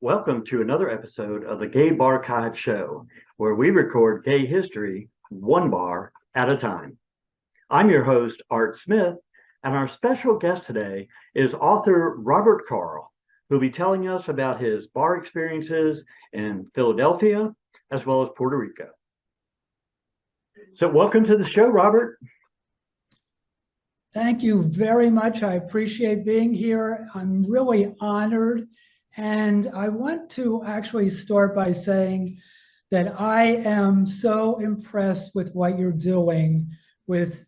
Welcome to another episode of the GayBarchives Show, where we record gay history one bar at a time. I'm your host, Art Smith, and our special guest today is author Robert Karl, who'll be telling us about his bar experiences in Philadelphia as well as Puerto Rico. So welcome to the show, Robert. Thank you very much. I appreciate being here. I'm really honored. And I want to actually start by saying that I am so impressed with what you're doing with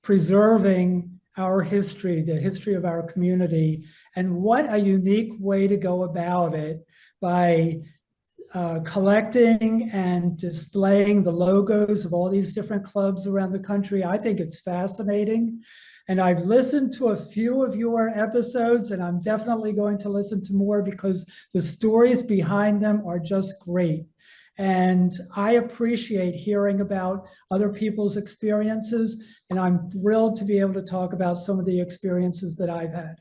preserving our history, the history of our community, and what a unique way to go about it by collecting and displaying the logos of all these different clubs around the country. I think it's fascinating. And I've listened to a few of your episodes, and I'm definitely going to listen to more because the stories behind them are just great. And I appreciate hearing about other people's experiences, and I'm thrilled to be able to talk about some of the experiences that I've had.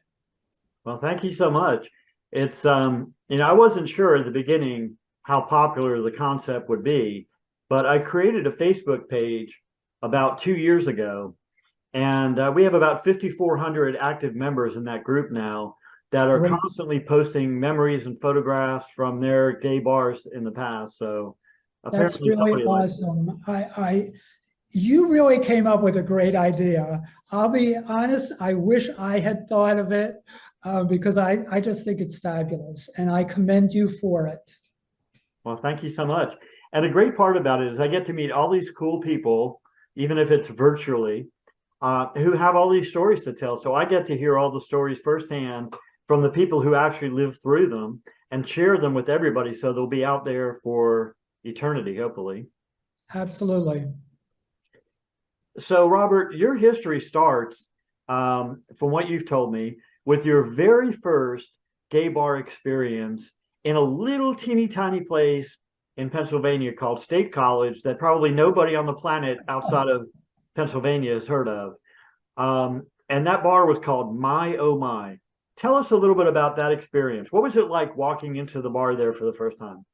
Well, thank you so much. It's, I wasn't sure at the beginning how popular the concept would be, but I created a Facebook page about 2 years ago. And we have about 5,400 active members in that group now that are constantly posting memories and photographs from their gay bars in the past. So that's really awesome. You really came up with a great idea. I'll be honest, I wish I had thought of it because I just think it's fabulous and I commend you for it. Well, thank you so much. And a great part about it is I get to meet all these cool people, even if it's virtually, who have all these stories to tell. So I get to hear all the stories firsthand from the people who actually lived through them and share them with everybody. So they'll be out there for eternity, hopefully. Absolutely. So Robert, your history starts, from what you've told me, with your very first gay bar experience in a little teeny tiny place in Pennsylvania called State College that probably nobody on the planet outside of Pennsylvania has heard of. And that bar was called My Oh My. Tell us a little bit about that experience. What was it like walking into the bar there for the first time?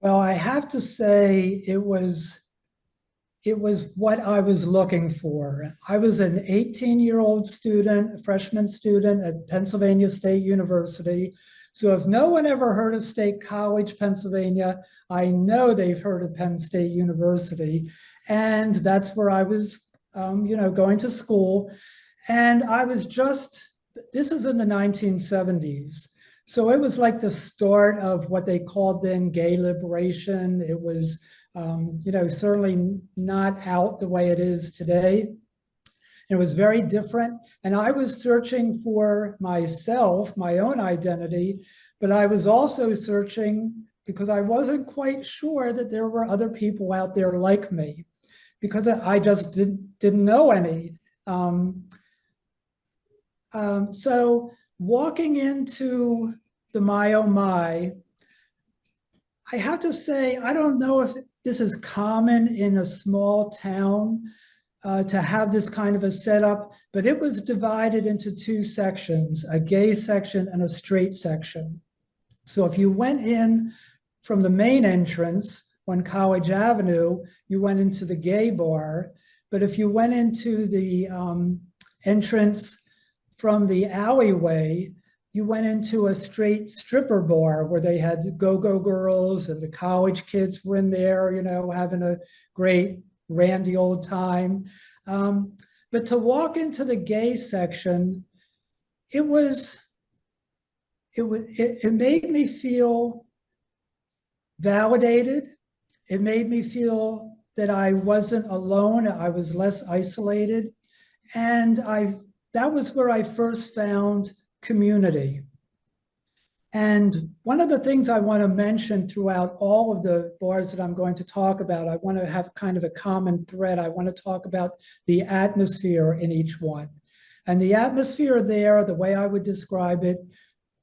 Well, I have to say it was what I was looking for. I was an 18-year-old student, a freshman student at Pennsylvania State University. So if no one ever heard of State College, Pennsylvania, I know they've heard of Penn State University. And that's where I was going to school. And I was this is in the 1970s. So it was like the start of what they called then gay liberation. It was, certainly not out the way it is today. It was very different. And I was searching for myself, my own identity, but I was also searching because I wasn't quite sure that there were other people out there like me, because I just didn't know any. So walking into the My Oh My, I have to say, I don't know if this is common in a small town to have this kind of a setup, but it was divided into two sections, a gay section and a straight section. So if you went in from the main entrance on College Avenue, you went into the gay bar. But if you went into the entrance from the alleyway, you went into a straight stripper bar where they had go-go girls and the college kids were in there, having a great randy old time. But to walk into the gay section, it made me feel validated. It made me feel that I wasn't alone. I was less isolated. And that was where I first found community. And one of the things I want to mention throughout all of the bars that I'm going to talk about, I want to have kind of a common thread. I want to talk about the atmosphere in each one. And the atmosphere there, the way I would describe it,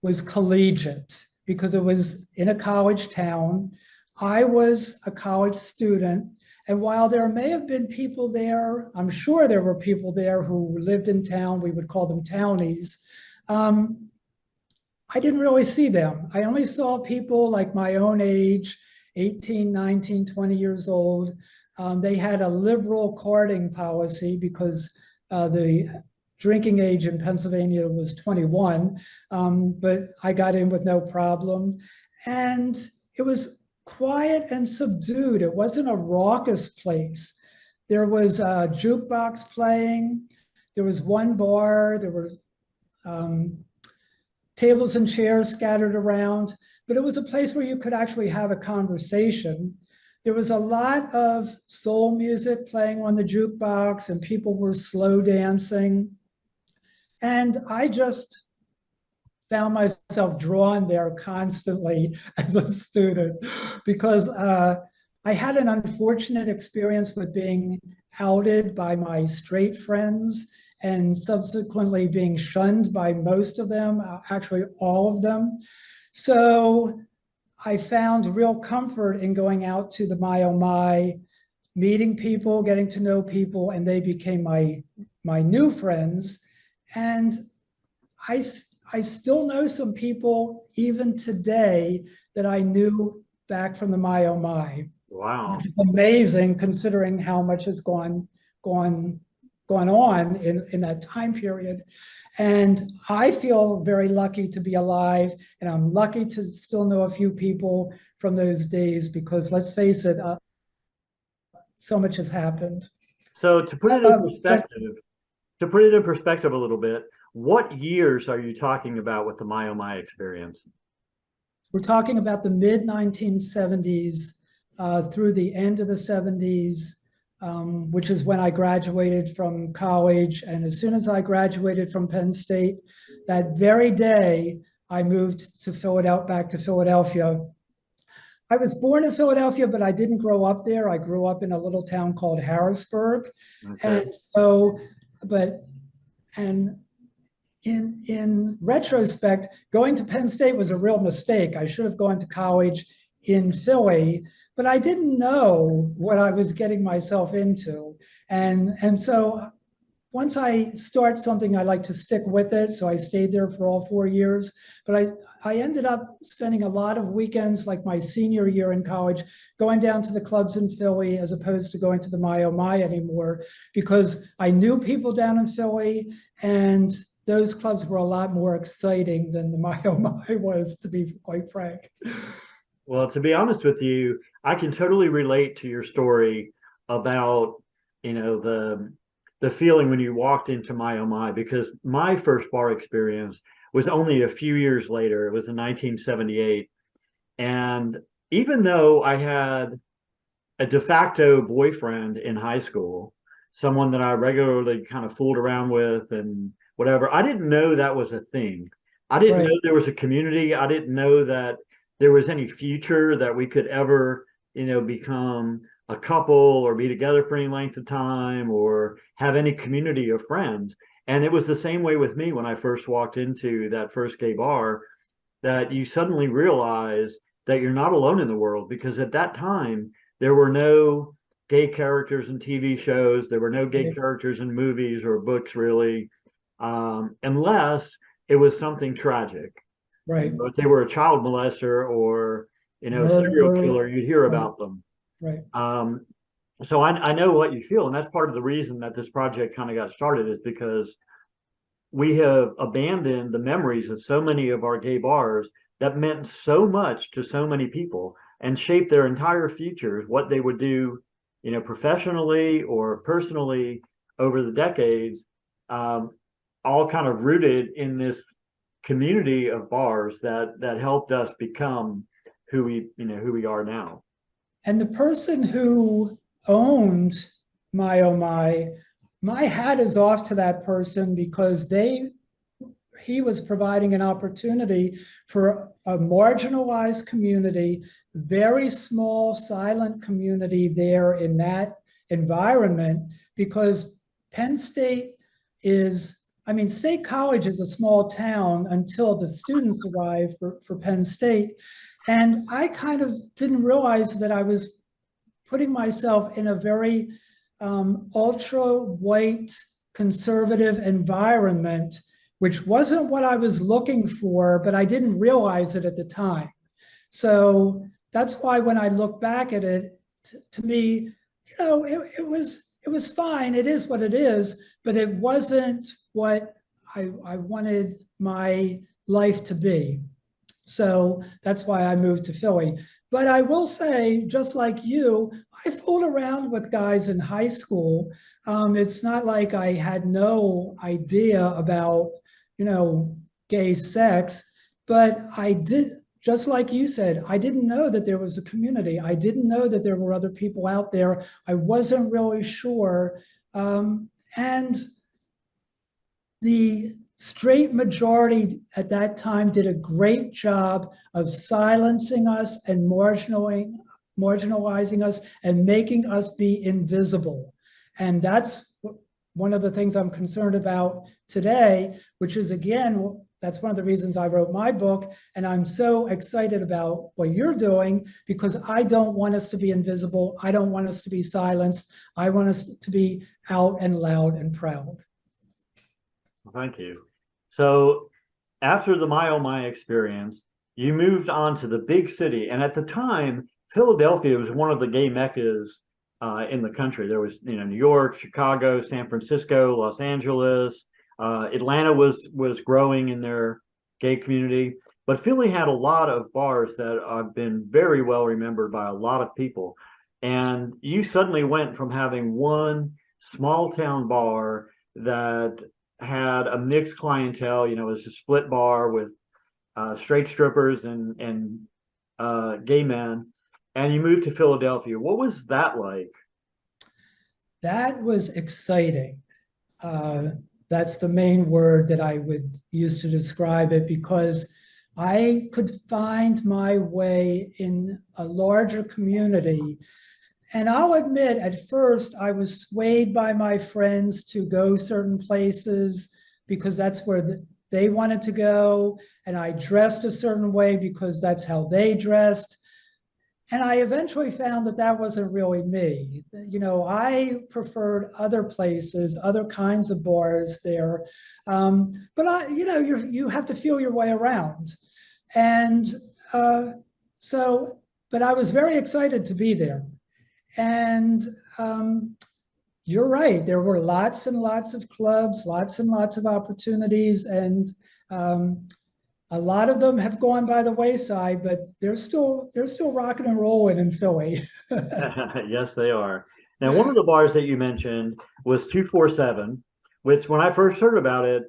was collegiate because it was in a college town. I was a college student. And while there may have been people there, I'm sure there were people there who lived in town, we would call them townies. I didn't really see them. I only saw people like my own age, 18, 19, 20 years old. They had a liberal carding policy because the drinking age in Pennsylvania was 21, but I got in with no problem. And it was quiet and subdued. It wasn't a raucous place. There was a jukebox playing. There was one bar. There were tables and chairs scattered around, but it was a place where you could actually have a conversation. There was a lot of soul music playing on the jukebox, and people were slow dancing. And I just found myself drawn there constantly as a student because I had an unfortunate experience with being outed by my straight friends and subsequently being shunned by most of them, actually all of them. So I found real comfort in going out to the My Oh My, meeting people, getting to know people, and they became my new friends. And I still know some people even today that I knew back from the My Oh My. Wow. Which is amazing considering how much has gone on in that time period. And I feel very lucky to be alive, and I'm lucky to still know a few people from those days because let's face it, so much has happened. So to put it in perspective, a little bit, what years are you talking about with the My Oh My experience? We're talking about the mid 1970s through the end of the 70s, which is when I graduated from college. And as soon as I graduated from Penn State, that very day, I moved to Philadelphia, back to Philadelphia. I was born in Philadelphia, but I didn't grow up there. I grew up in a little town called Harrisburg. Okay. And so, and in retrospect, going to Penn State was a real mistake. I should have gone to college in Philly, but I didn't know what I was getting myself into. And so once I start something, I like to stick with it. So I stayed there for all 4 years, but I ended up spending a lot of weekends, like my senior year in college, going down to the clubs in Philly as opposed to going to the My Oh My anymore, because I knew people down in Philly, and those clubs were a lot more exciting than the My Oh My was, to be quite frank. Well, to be honest with you, I can totally relate to your story about, the feeling when you walked into My Oh My, because my first bar experience was only a few years later. It was in 1978. And even though I had a de facto boyfriend in high school, someone that I regularly kind of fooled around with and whatever, I didn't know that was a thing. I didn't know there was a community. I didn't know that there was any future that we could ever, become a couple or be together for any length of time or have any community of friends. And it was the same way with me when I first walked into that first gay bar, that you suddenly realize that you're not alone in the world, because at that time there were no gay characters in TV shows, there were no gay characters in movies or books really, unless it was something tragic. Right. If they were a child molester or a serial Murder. killer, you'd hear about them. Right. So I know what you feel, and that's part of the reason that this project kind of got started, is because we have abandoned the memories of so many of our gay bars that meant so much to so many people and shaped their entire futures, what they would do, professionally or personally over the decades, all kind of rooted in this community of bars that helped us become who we are now. And the person who owned My Oh My hat is off to that person, because he was providing an opportunity for a marginalized community, very small, silent community there in that environment, because Penn State State College is a small town until the students arrive for Penn State. And I kind of didn't realize that I was putting myself in a very ultra white conservative environment which wasn't what I was looking for, but I didn't realize it at the time. So that's why when I look back at it, to me, it was fine. It is what it is, but it wasn't what I wanted my life to be. So that's why I moved to Philly. But I will say, just like you, I fooled around with guys in high school. It's not like I had no idea about, gay sex, but I did, just like you said, I didn't know that there was a community. I didn't know that there were other people out there. I wasn't really sure. And the straight majority at that time did a great job of silencing us and marginalizing us and making us be invisible. And that's one of the things I'm concerned about today, which is, again, that's one of the reasons I wrote my book. And I'm so excited about what you're doing, because I don't want us to be invisible. I don't want us to be silenced. I want us to be out and loud and proud. Thank you. So after the My Oh My experience, you moved on to the big city. And at the time, Philadelphia was one of the gay meccas in the country. There was, New York, Chicago, San Francisco, Los Angeles. Atlanta was growing in their gay community. But Philly had a lot of bars that have been very well remembered by a lot of people. And you suddenly went from having one small town bar that had a mixed clientele, it was a split bar with straight strippers and gay men, and you moved to Philadelphia. What was that like? That was exciting. That's the main word that I would use to describe it, because I could find my way in a larger community. And I'll admit, at first, I was swayed by my friends to go certain places because that's where they wanted to go. And I dressed a certain way because that's how they dressed. And I eventually found that that wasn't really me. I preferred other places, other kinds of bars there. But you have to feel your way around. And but I was very excited to be there. And you're right, there were lots and lots of clubs, lots and lots of opportunities, and a lot of them have gone by the wayside, but they're still rocking and rolling in Philly. Yes, they are. Now, one of the bars that you mentioned was 247, which when I first heard about it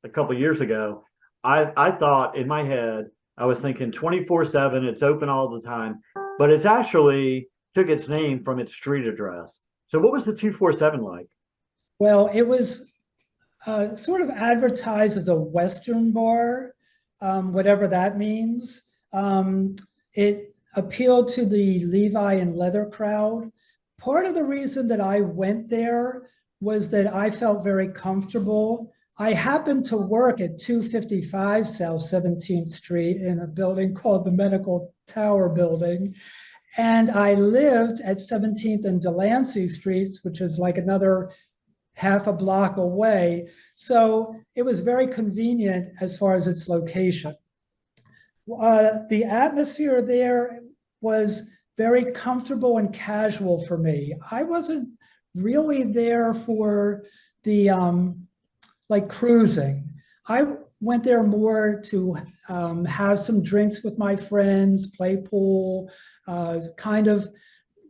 a couple years ago, I thought in my head, I was thinking 24/7, it's open all the time, but it's actually took its name from its street address. So what was the 247 like? Well, it was sort of advertised as a Western bar, whatever that means. It appealed to the Levi and leather crowd. Part of the reason that I went there was that I felt very comfortable. I happened to work at 255 South 17th Street in a building called the Medical Tower Building. And I lived at 17th and Delancey Streets, which is like another half a block away. So it was very convenient as far as its location. The atmosphere there was very comfortable and casual for me. I wasn't really there for the like cruising. I went there more to have some drinks with my friends, play pool, kind of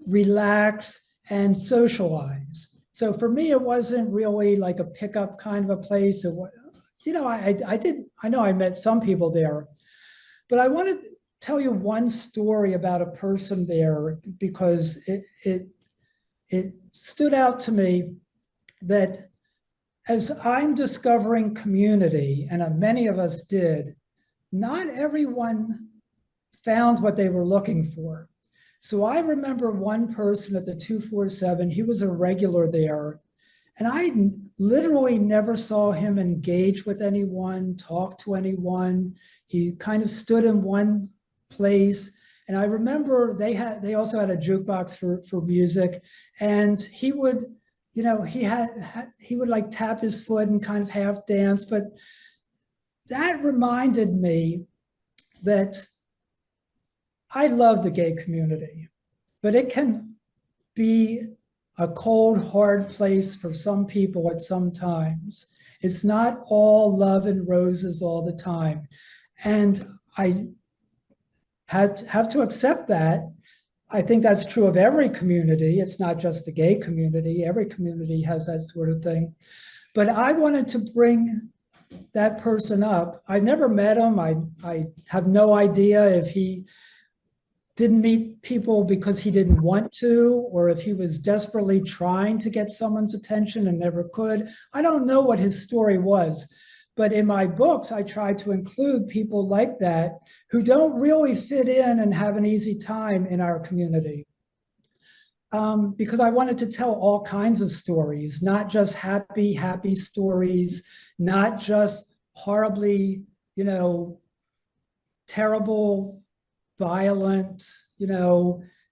relax and socialize. So for me, it wasn't really like a pickup kind of a place. I know I met some people there, but I want to tell you one story about a person there because it stood out to me that as I'm discovering community, and many of us did, not everyone found what they were looking for. So I remember one person at the 247, he was a regular there, and I literally never saw him engage with anyone, talk to anyone. He kind of stood in one place. And I remember they also had a jukebox for music, and he would, he would like tap his foot and kind of half dance, but that reminded me that I love the gay community, but it can be a cold, hard place for some people at some times. It's not all love and roses all the time. And I have to accept that. I think that's true of every community. It's not just the gay community. Every community has that sort of thing. But I wanted to bring that person up. I never met him. I have no idea if he didn't meet people because he didn't want to, or if he was desperately trying to get someone's attention and never could. I don't know what his story was, but in my books, I try to include people like that who don't really fit in and have an easy time in our community. Because I wanted to tell all kinds of stories, not just happy, happy stories, not just horribly, terrible, violent,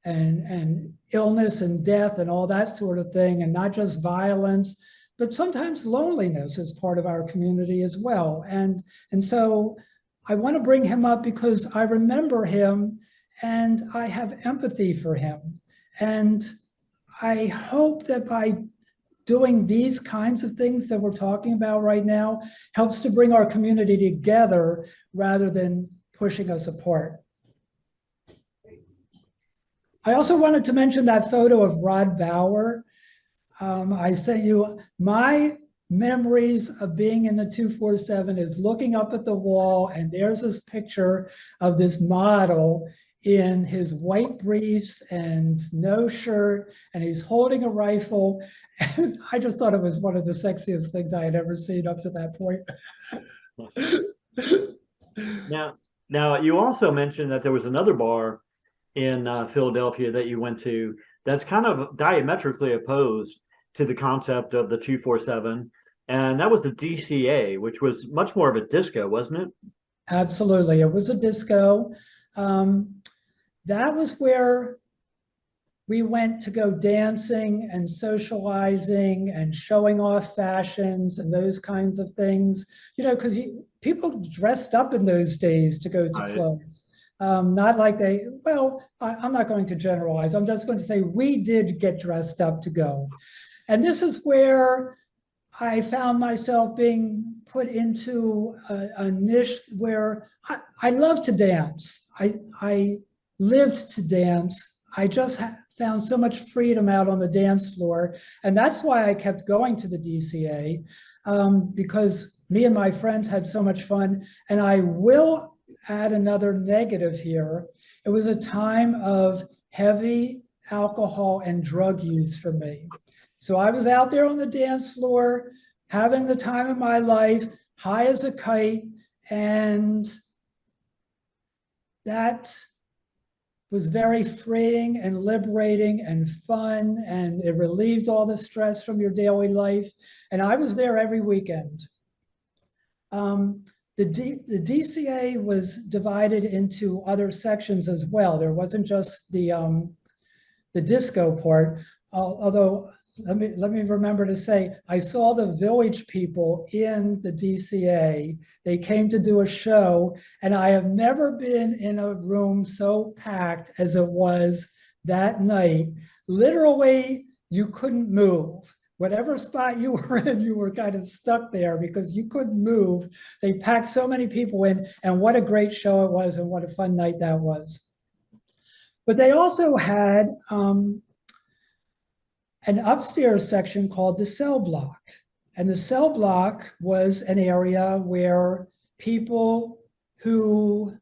and illness and death and all that sort of thing, and not just violence, but sometimes loneliness is part of our community as well. And so I want to bring him up because I remember him and I have empathy for him. And I hope that by doing these kinds of things that we're talking about right now helps to bring our community together rather than pushing us apart. I also wanted to mention that photo of Rod Bauer. I sent you my memories of being in the 247 is looking up at the wall, and there's this picture of this model in his white briefs and no shirt, and he's holding a rifle. And I just thought it was one of the sexiest things I had ever seen up to that point. Now, you also mentioned that there was another bar in Philadelphia that you went to that's kind of diametrically opposed to the concept of the 247, and that was the DCA, which was much more of a disco, wasn't it? Absolutely, it was a disco. That was where we went to go dancing and socializing and showing off fashions and those kinds of things, because people dressed up in those days to go to clubs. Not like I'm not going to generalize. I'm just going to say we did get dressed up to go. And this is where I found myself being put into a niche where I love to dance. I lived to dance. I just found so much freedom out on the dance floor. And that's why I kept going to the DCA, because me and my friends had so much fun. And I will add another negative here. It was a time of heavy alcohol and drug use for me. So I was out there on the dance floor, having the time of my life, high as a kite, and that was very freeing and liberating and fun, and it relieved all the stress from your daily life. And I was there every weekend. The DCA was divided into other sections as well. There wasn't just the disco part, although let me remember to say, I saw the Village People in the DCA. They came to do a show, and I have never been in a room so packed as it was that night. Literally, you couldn't move. Whatever spot you were in, you were kind of stuck there because you couldn't move. They packed so many people in, and what a great show it was, and what a fun night that was. But they also had an upstairs section called the cell block. And the cell block was an area where people who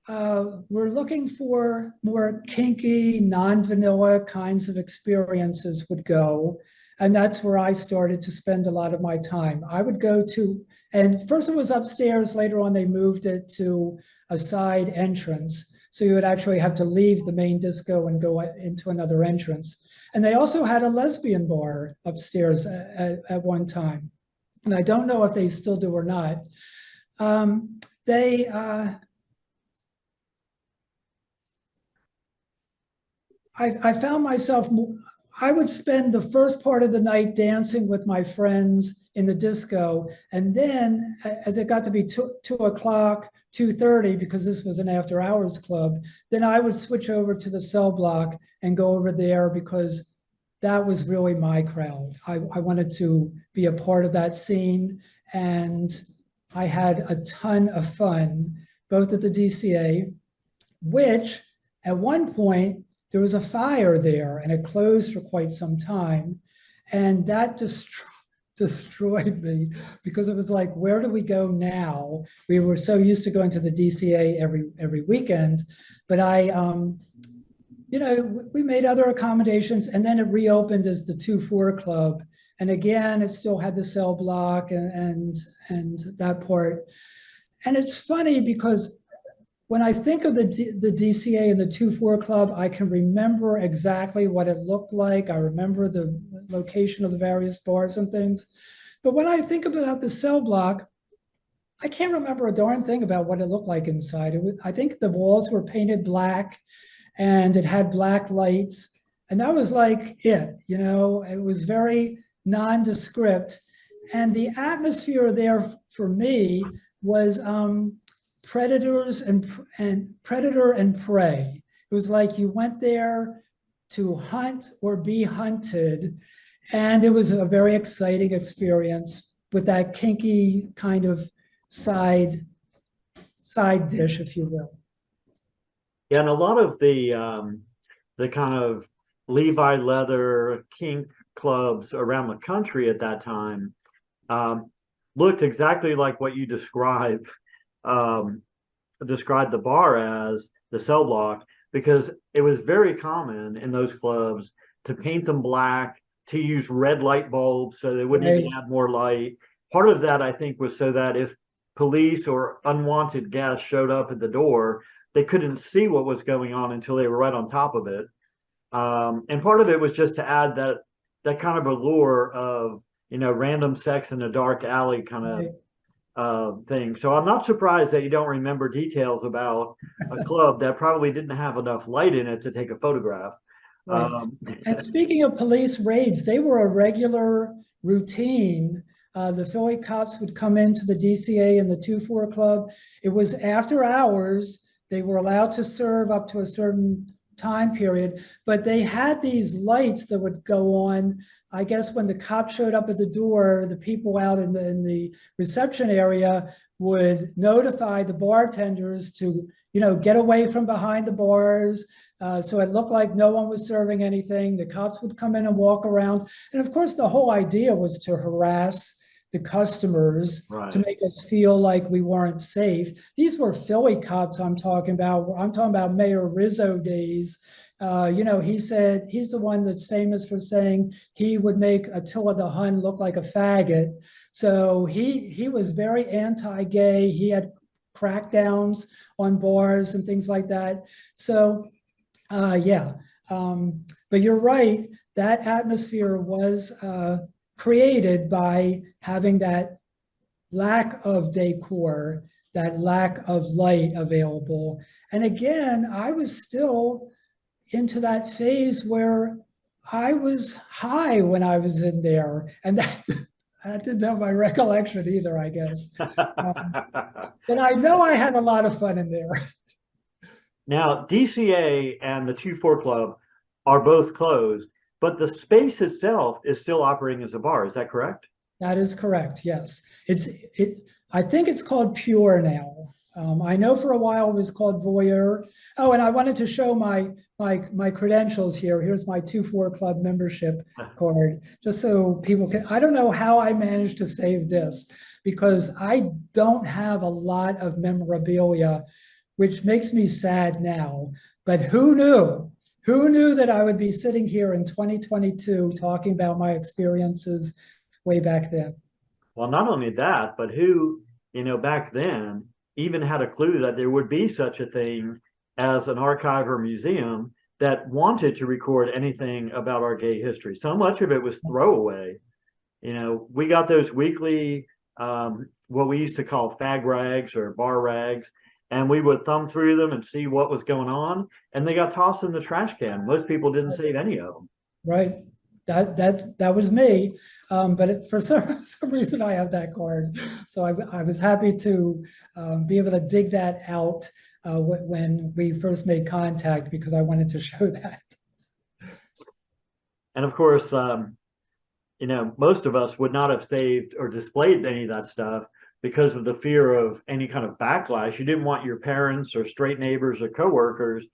were looking for more kinky, non-vanilla kinds of experiences would go. And that's where I started to spend a lot of my time. I would go to, and first it was upstairs, later on they moved it to a side entrance. So you would actually have to leave the main disco and go into another entrance. And they also had a lesbian bar upstairs at one time. And I don't know if they still do or not. I found myself, I would spend the first part of the night dancing with my friends in the disco. And then as it got to be 2 o'clock, 2:30, because this was an after hours club, then I would switch over to the cell block and go over there because that was really my crowd. I wanted to be a part of that scene, and I had a ton of fun, both at the DCA, which at one point there was a fire there and it closed for quite some time. And that destroyed me because it was like, where do we go now? We were so used to going to the DCA every weekend, but we made other accommodations, and then it reopened as the 2-4 club. And again, it still had the cell block and that part. And it's funny because when I think of the DCA and the 2-4 club, I can remember exactly what it looked like. I remember the location of the various bars and things. But when I think about the cell block, I can't remember a darn thing about what it looked like inside. I think the walls were painted black and it had black lights. And that was like it, it was very nondescript. And the atmosphere there for me was predators and predator and prey. It was like you went there to hunt or be hunted. And it was a very exciting experience with that kinky kind of side dish, if you will. Yeah, and a lot of the kind of Levi leather kink clubs around the country at that time looked exactly like what you described the bar as, the cell block, because it was very common in those clubs to paint them black, to use red light bulbs so they wouldn't even add more light. Part of that, I think, was so that if police or unwanted guests showed up at the door, they couldn't see what was going on until they were right on top of it. And part of it was just to add that kind of allure of, random sex in a dark alley kind of thing. So I'm not surprised that you don't remember details about a club that probably didn't have enough light in it to take a photograph. Right. And speaking of police raids, they were a regular routine. The Philly cops would come into the DCA and the 2-4 club. It was after hours. They were allowed to serve up to a certain time period, but they had these lights that would go on. I guess when the cop showed up at the door, the people out in the reception area would notify the bartenders to, get away from behind the bars. So it looked like no one was serving anything. The cops would come in and walk around. And of course, the whole idea was to harass the customers, Right, to make us feel like we weren't safe. These were Philly cops I'm talking about. I'm talking about Mayor Rizzo days. He said he's the one that's famous for saying he would make Attila the Hun look like a faggot. So he was very anti-gay. He had crackdowns on bars and things like that. So but you're right. That atmosphere was created by having that lack of decor, that lack of light available. And again, I was still into that phase where I was high when I was in there. And that didn't have my recollection either, I guess. But I know I had a lot of fun in there. Now, DCA and the 2-4 club are both closed, but the space itself is still operating as a bar. Is that correct? That is correct. Yes, I think it's called Pure now. I know for a while it was called Voyeur. Oh, and I wanted to show my credentials here. Here's my 2-4 club membership card, just so people can. I don't know how I managed to save this because I don't have a lot of memorabilia, which makes me sad now. But who knew? Who knew that I would be sitting here in 2022 talking about my experiences way back then? Well, not only that, but who, back then even had a clue that there would be such a thing as an archive or museum that wanted to record anything about our gay history. So much of it was throwaway. We got those weekly, what we used to call fag rags or bar rags, and we would thumb through them and see what was going on, and they got tossed in the trash can. Most people didn't save any of them. Right. that was me. For some reason, I have that card. So I was happy to be able to dig that out when we first made contact, because I wanted to show that. And of course, most of us would not have saved or displayed any of that stuff because of the fear of any kind of backlash. You didn't want your parents or straight neighbors or coworkers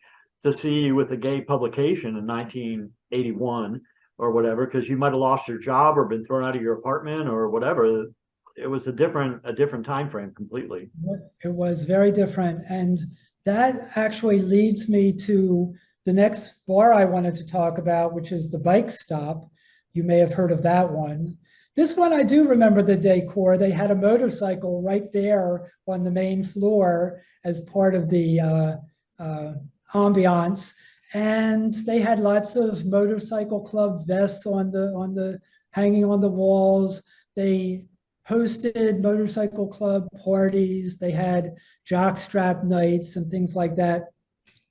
to see you with a gay publication in 1981 or whatever, because you might have lost your job or been thrown out of your apartment or whatever. It was a different time frame completely. It was very different. And that actually leads me to the next bar I wanted to talk about, which is the Bike Stop. You may have heard of that one. This one, I do remember the decor. They had a motorcycle right there on the main floor as part of the ambiance. And they had lots of motorcycle club vests on the hanging on the walls. They hosted motorcycle club parties. They had jockstrap nights and things like that.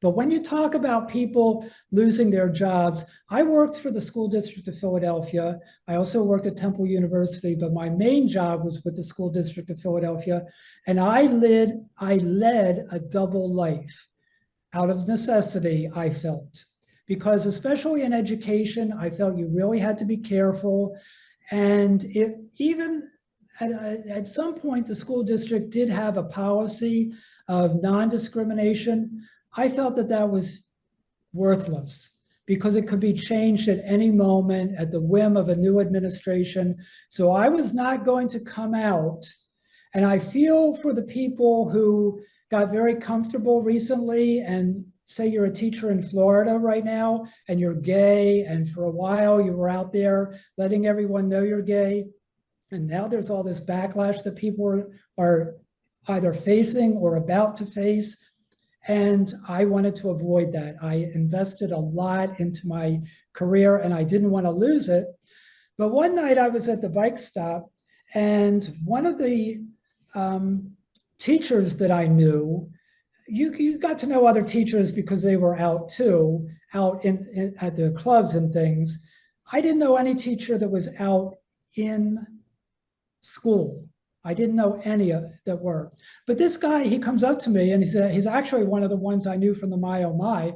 But when you talk about people losing their jobs, I worked for the School District of Philadelphia. I also worked at Temple University, but my main job was with the School District of Philadelphia. And I led a double life out of necessity, I felt. Because especially in education, I felt you really had to be careful. And even at some point, the school district did have a policy of non-discrimination. I felt that was worthless because it could be changed at any moment at the whim of a new administration. So I was not going to come out. And I feel for the people who got very comfortable recently, and say you're a teacher in Florida right now and you're gay, and for a while you were out there letting everyone know you're gay. And now there's all this backlash that people are either facing or about to face. And I wanted to avoid that. I invested a lot into my career and I didn't want to lose it. But one night I was at the Bike Stop, and one of the teachers that I knew, you got to know other teachers because they were out too, out at the clubs and things. I didn't know any teacher that was out in school. I didn't know any of that were. But this guy, he comes up to me and he said, he's actually one of the ones I knew from the My Oh My.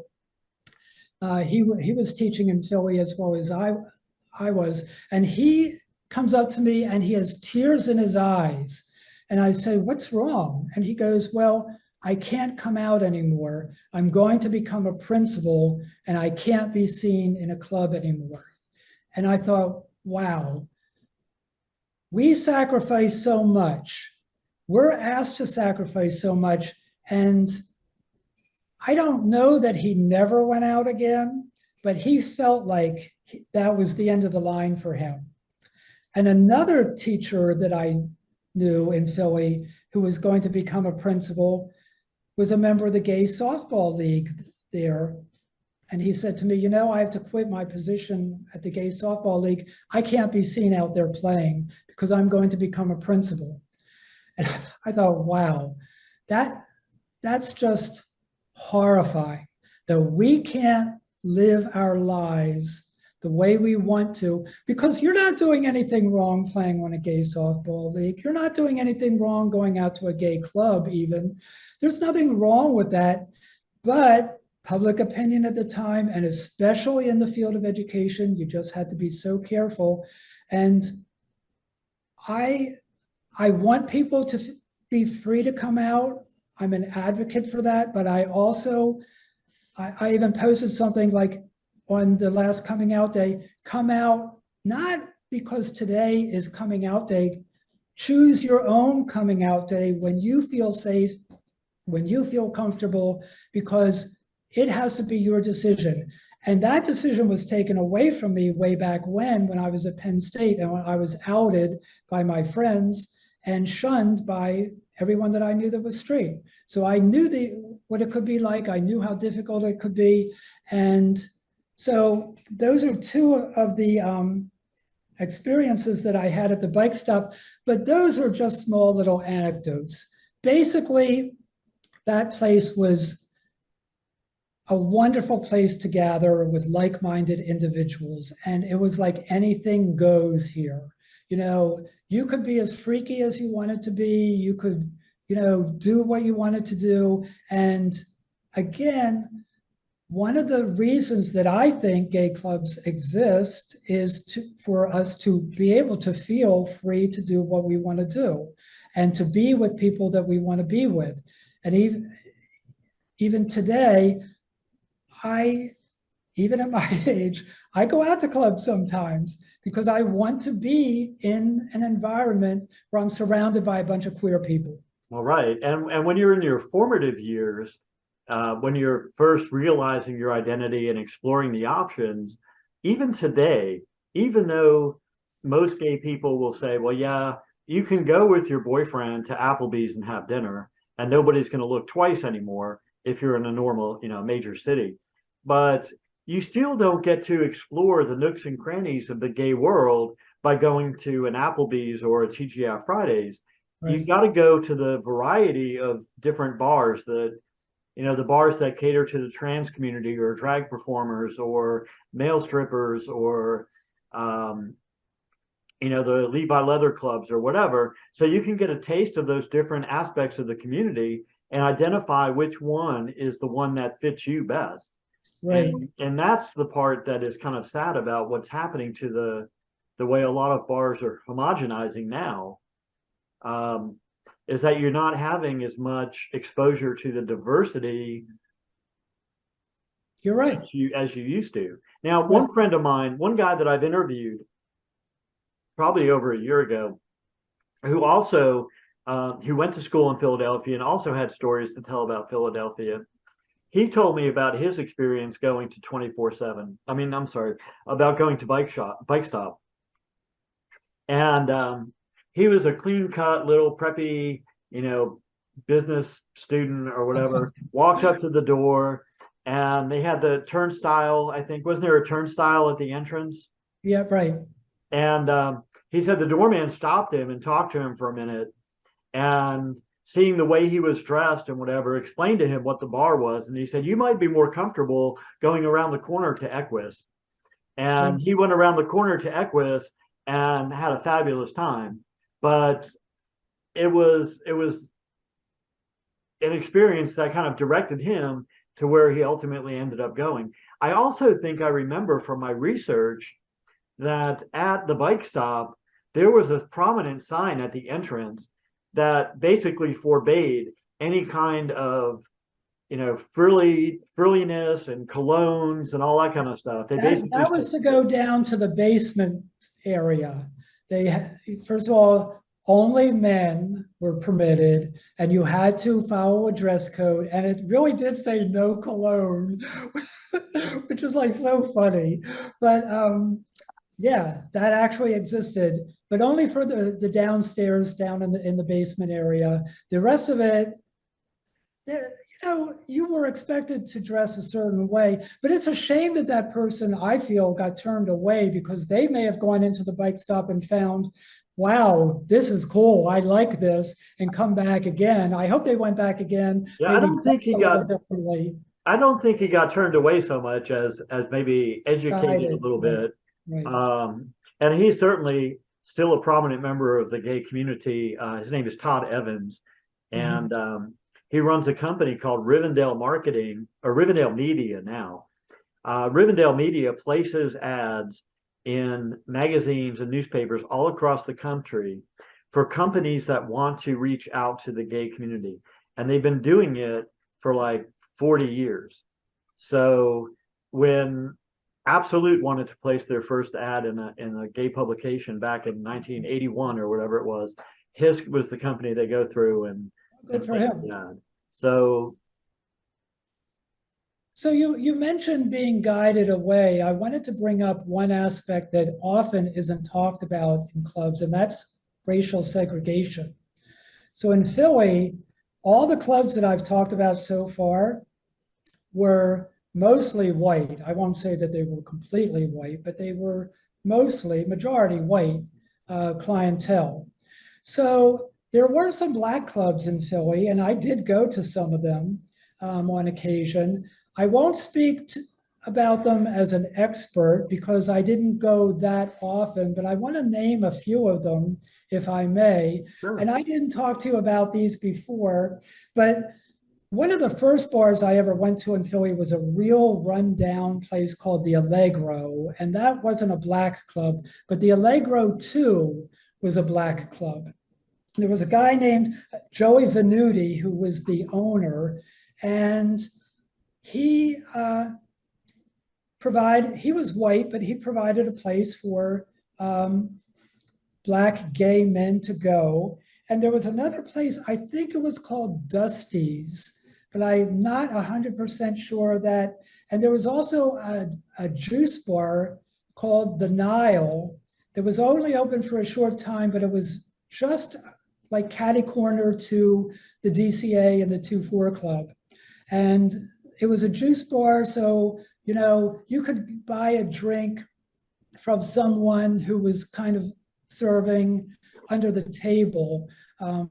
He was teaching in Philly as well as I was. And he comes up to me and he has tears in his eyes. And I say, what's wrong? And he goes, well, I can't come out anymore. I'm going to become a principal and I can't be seen in a club anymore. And I thought, wow, we sacrifice so much. We're asked to sacrifice so much. And I don't know that he never went out again, but he felt like that was the end of the line for him. And another teacher that I knew in Philly who was going to become a principal was a member of the gay softball league there. And he said to me, you know, I have to quit my position at the gay softball league. I can't be seen out there playing because I'm going to become a principal. And I thought, wow, that's just horrifying that we can't live our lives the way we want to, because you're not doing anything wrong playing on a gay softball league. You're not doing anything wrong going out to a gay club even. There's nothing wrong with that, but public opinion at the time, and especially in the field of education, you just had to be so careful. And I want people to be free to come out. I'm an advocate for that, but I also, I even posted something like on the last coming out day, come out, not because today is coming out day, choose your own coming out day when you feel safe, when you feel comfortable, because it has to be your decision. And that decision was taken away from me way back when I was at Penn State and when I was outed by my friends and shunned by everyone that I knew that was straight. So I knew what it could be like. I knew how difficult it could be. And so those are two of the experiences that I had at the Bike Stop, but those are just small little anecdotes. Basically, that place was a wonderful place to gather with like-minded individuals. And it was like anything goes here. You know, you could be as freaky as you wanted to be. You could, do what you wanted to do. And again, one of the reasons that I think gay clubs exist is for us to be able to feel free to do what we want to do and to be with people that we want to be with. And even today, even at my age, I go out to clubs sometimes because I want to be in an environment where I'm surrounded by a bunch of queer people. All right. And when you're in your formative years, when you're first realizing your identity and exploring the options, even today, even though most gay people will say, well, yeah, you can go with your boyfriend to Applebee's and have dinner, and nobody's going to look twice anymore if you're in a normal, major city. But you still don't get to explore the nooks and crannies of the gay world by going to an Applebee's or a TGI Fridays. Right. You got to go to the variety of different bars that, the bars that cater to the trans community or drag performers or male strippers or, the Levi leather clubs or whatever. So you can get a taste of those different aspects of the community and identify which one is the one that fits you best. Right. And that's the part that is kind of sad about what's happening to the way a lot of bars are homogenizing now, is that you're not having as much exposure to the diversity. You're right. As you used to. Now, one friend of mine, one guy that I've interviewed probably over a year ago, who also who went to school in Philadelphia and also had stories to tell about Philadelphia. He told me about his experience going to 24/7. I mean, I'm sorry, about going to bike stop. And he was a clean cut little preppy, business student or whatever, walked up to the door and they had the turnstile. I think, wasn't there a turnstile at the entrance? Yeah, right. And he said the doorman stopped him and talked to him for a minute, and seeing the way he was dressed and whatever, explained to him what the bar was. And he said, you might be more comfortable going around the corner to Equus. And he went around the corner to Equus and had a fabulous time. But it was an experience that kind of directed him to where he ultimately ended up going. I also think I remember from my research that at the bike stop, there was a prominent sign at the entrance that basically forbade any kind of, frilliness and colognes and all that kind of stuff. That was to go down to the basement area. First of all, only men were permitted, and you had to follow a dress code. And it really did say no cologne, which is like so funny. But yeah, that actually existed, but only for the downstairs, down in the basement area. The rest of it, you were expected to dress a certain way. But it's a shame that that person, I feel, got turned away because they may have gone into the bike stop and found, wow, this is cool, I like this, and come back again. I hope they went back again. Yeah, I don't think he got turned away so much as maybe educated a little bit. Right. And he's certainly still a prominent member of the gay community. His name is Todd Evans, and he runs a company called Rivendell Marketing, or Rivendell Media now. Rivendell Media places ads in magazines and newspapers all across the country for companies that want to reach out to the gay community. And they've been doing it for like 40 years. So when Absolute wanted to place their first ad in a gay publication back in 1981 or whatever it was, his was the company they go through and good for him. So you mentioned being guided away. I wanted to bring up one aspect that often isn't talked about in clubs, and that's racial segregation. So in Philly, all the clubs that I've talked about so far were mostly white. I won't say that they were completely white, but they were mostly majority white clientele. So there were some Black clubs in Philly, and I did go to some of them on occasion. I won't speak about them as an expert because I didn't go that often, but I want to name a few of them, if I may. Sure. And I didn't talk to you about these before, but one of the first bars I ever went to in Philly was a real rundown place called the Allegro. And that wasn't a black club, but the Allegro 2 was a black club. There was a guy named Joey Venuti who was the owner, and he he was white, but he provided a place for black gay men to go. And there was another place, I think it was called Dusty's, but I'm not 100% sure of that. And there was also a juice bar called the Nile that was only open for a short time, but it was just like catty corner to the DCA and the 2-4 Club. And it was a juice bar, so you could buy a drink from someone who was kind of serving under the table.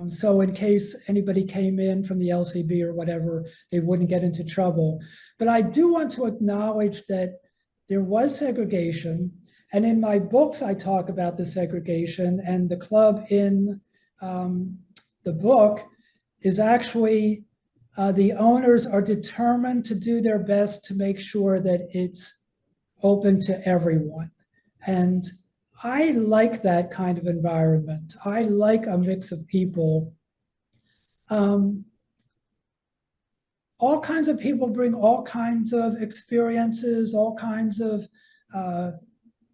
So in case anybody came in from the LCB or whatever, they wouldn't get into trouble. But I do want to acknowledge that there was segregation. And in my books, I talk about the segregation, and the club in the book is actually the owners are determined to do their best to make sure that it's open to everyone. And I like that kind of environment. I like a mix of people. All kinds of people bring all kinds of experiences, all kinds of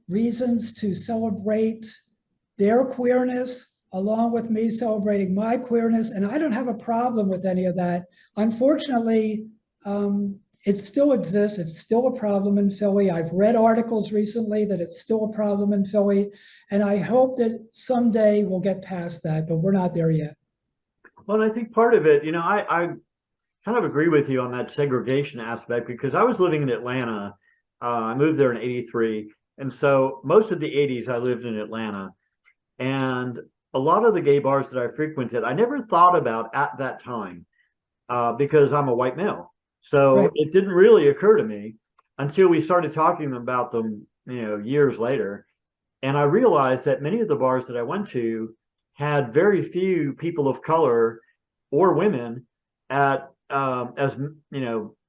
reasons to celebrate their queerness, along with me celebrating my queerness. And I don't have a problem with any of that. Unfortunately, it still exists. It's still a problem in Philly. I've read articles recently that it's still a problem in Philly. And I hope that someday we'll get past that, but we're not there yet. Well, and I think part of it, I kind of agree with you on that segregation aspect, because I was living in Atlanta. I moved there in '83. And so most of the '80s I lived in Atlanta. And a lot of the gay bars that I frequented, I never thought about at that time because I'm a white male. So Right. it didn't really occur to me until we started talking about them, years later. And I realized that many of the bars that I went to had very few people of color or women at as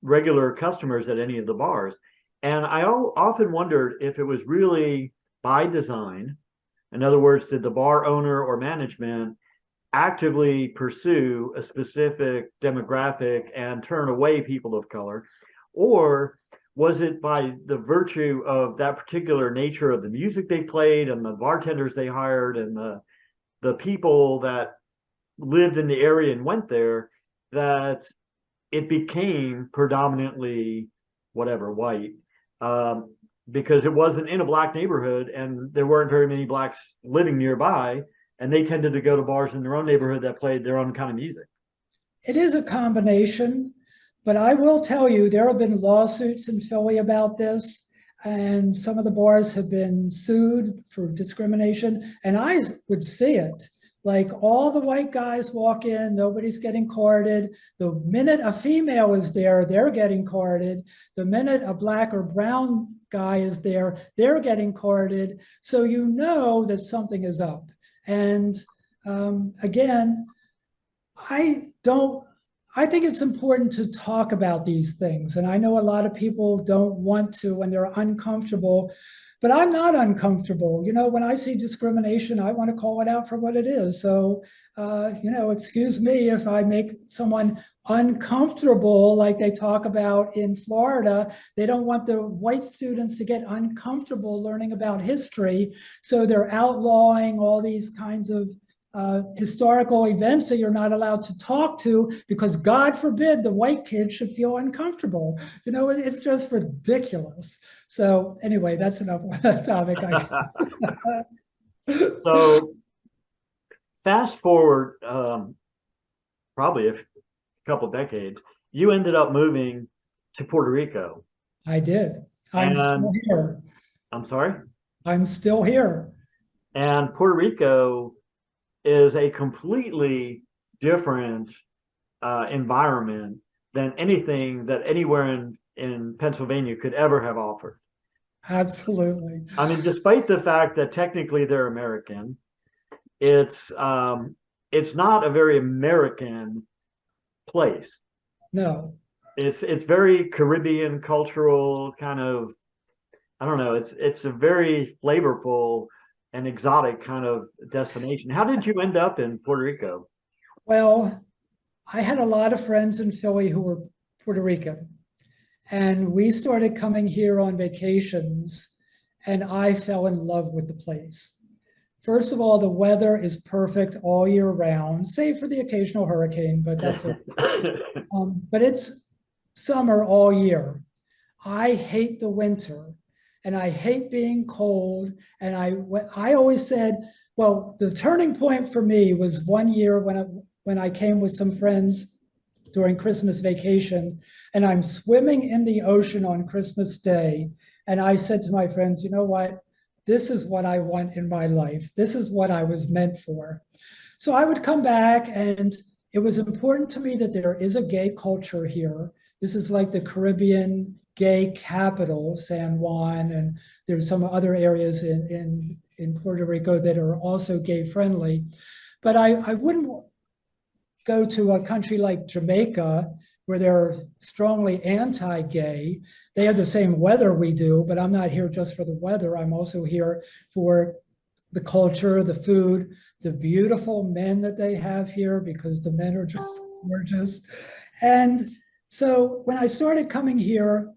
regular customers at any of the bars. And I often wondered if it was really by design. In other words, did the bar owner or management actively pursue a specific demographic and turn away people of color? Or was it by the virtue of that particular nature of the music they played and the bartenders they hired and the people that lived in the area and went there that it became predominantly white? Because it wasn't in a black neighborhood and there weren't very many blacks living nearby, and they tended to go to bars in their own neighborhood that played their own kind of music. It is a combination, but I will tell you, there have been lawsuits in Philly about this, and some of the bars have been sued for discrimination, and I would see it. Like, all the white guys walk in, nobody's getting carded. The minute a female is there, they're getting carded. The minute a black or brown guy is there, they're getting carded. So you know that something is up. And again, I think it's important to talk about these things. And I know a lot of people don't want to when they're uncomfortable, but I'm not uncomfortable. When I see discrimination, I want to call it out for what it is. So, excuse me if I make someone uncomfortable, like they talk about in Florida. They don't want the white students to get uncomfortable learning about history. So they're outlawing all these kinds of historical events that you're not allowed to talk to because, God forbid, the white kids should feel uncomfortable. It's just ridiculous. So anyway, that's enough on that topic. So fast forward probably a couple decades, you ended up moving to Puerto Rico. I did. I'm still here. I'm sorry? I'm still here. And Puerto Rico is a completely different environment than anything that anywhere in Pennsylvania could ever have offered. Absolutely. I mean, despite the fact that technically they're American, it's not a very American place. No. It's very Caribbean cultural kind of, I don't know, it's a very flavorful and exotic kind of destination. How did you end up in Puerto Rico? Well, I had a lot of friends in Philly who were Puerto Rican, and we started coming here on vacations, and I fell in love with the place. First of all, the weather is perfect all year round, save for the occasional hurricane, but that's it. But it's summer all year. I hate the winter, and I hate being cold. And I always said, well, the turning point for me was one year when I came with some friends during Christmas vacation, and I'm swimming in the ocean on Christmas Day. And I said to my friends, you know what? This is what I want in my life. This is what I was meant for. So I would come back, and it was important to me that there is a gay culture here. This is like the Caribbean gay capital, San Juan, and there's some other areas in Puerto Rico that are also gay friendly. But I wouldn't go to a country like Jamaica where they're strongly anti-gay. They have the same weather we do, but I'm not here just for the weather. I'm also here for the culture, the food, the beautiful men that they have here, because the men are just gorgeous. And so when I started coming here,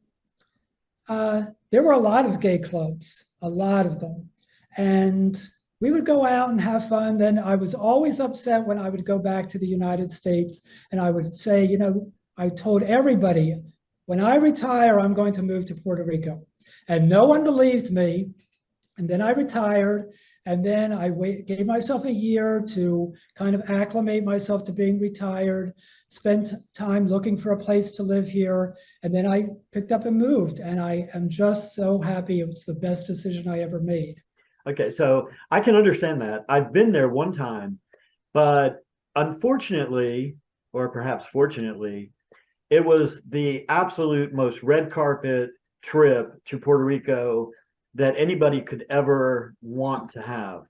there were a lot of gay clubs, a lot of them. And we would go out and have fun. Then I was always upset when I would go back to the United States, and I would say, you know, I told everybody, when I retire, I'm going to move to Puerto Rico. And no one believed me. And then I retired. And then I gave myself a year to kind of acclimate myself to being retired, spent time looking for a place to live here. And then I picked up and moved. And I am just so happy. It was the best decision I ever made. Okay, so I can understand that. I've been there one time, but unfortunately, or perhaps fortunately, it was the absolute most red carpet trip to Puerto Rico that anybody could ever want to have.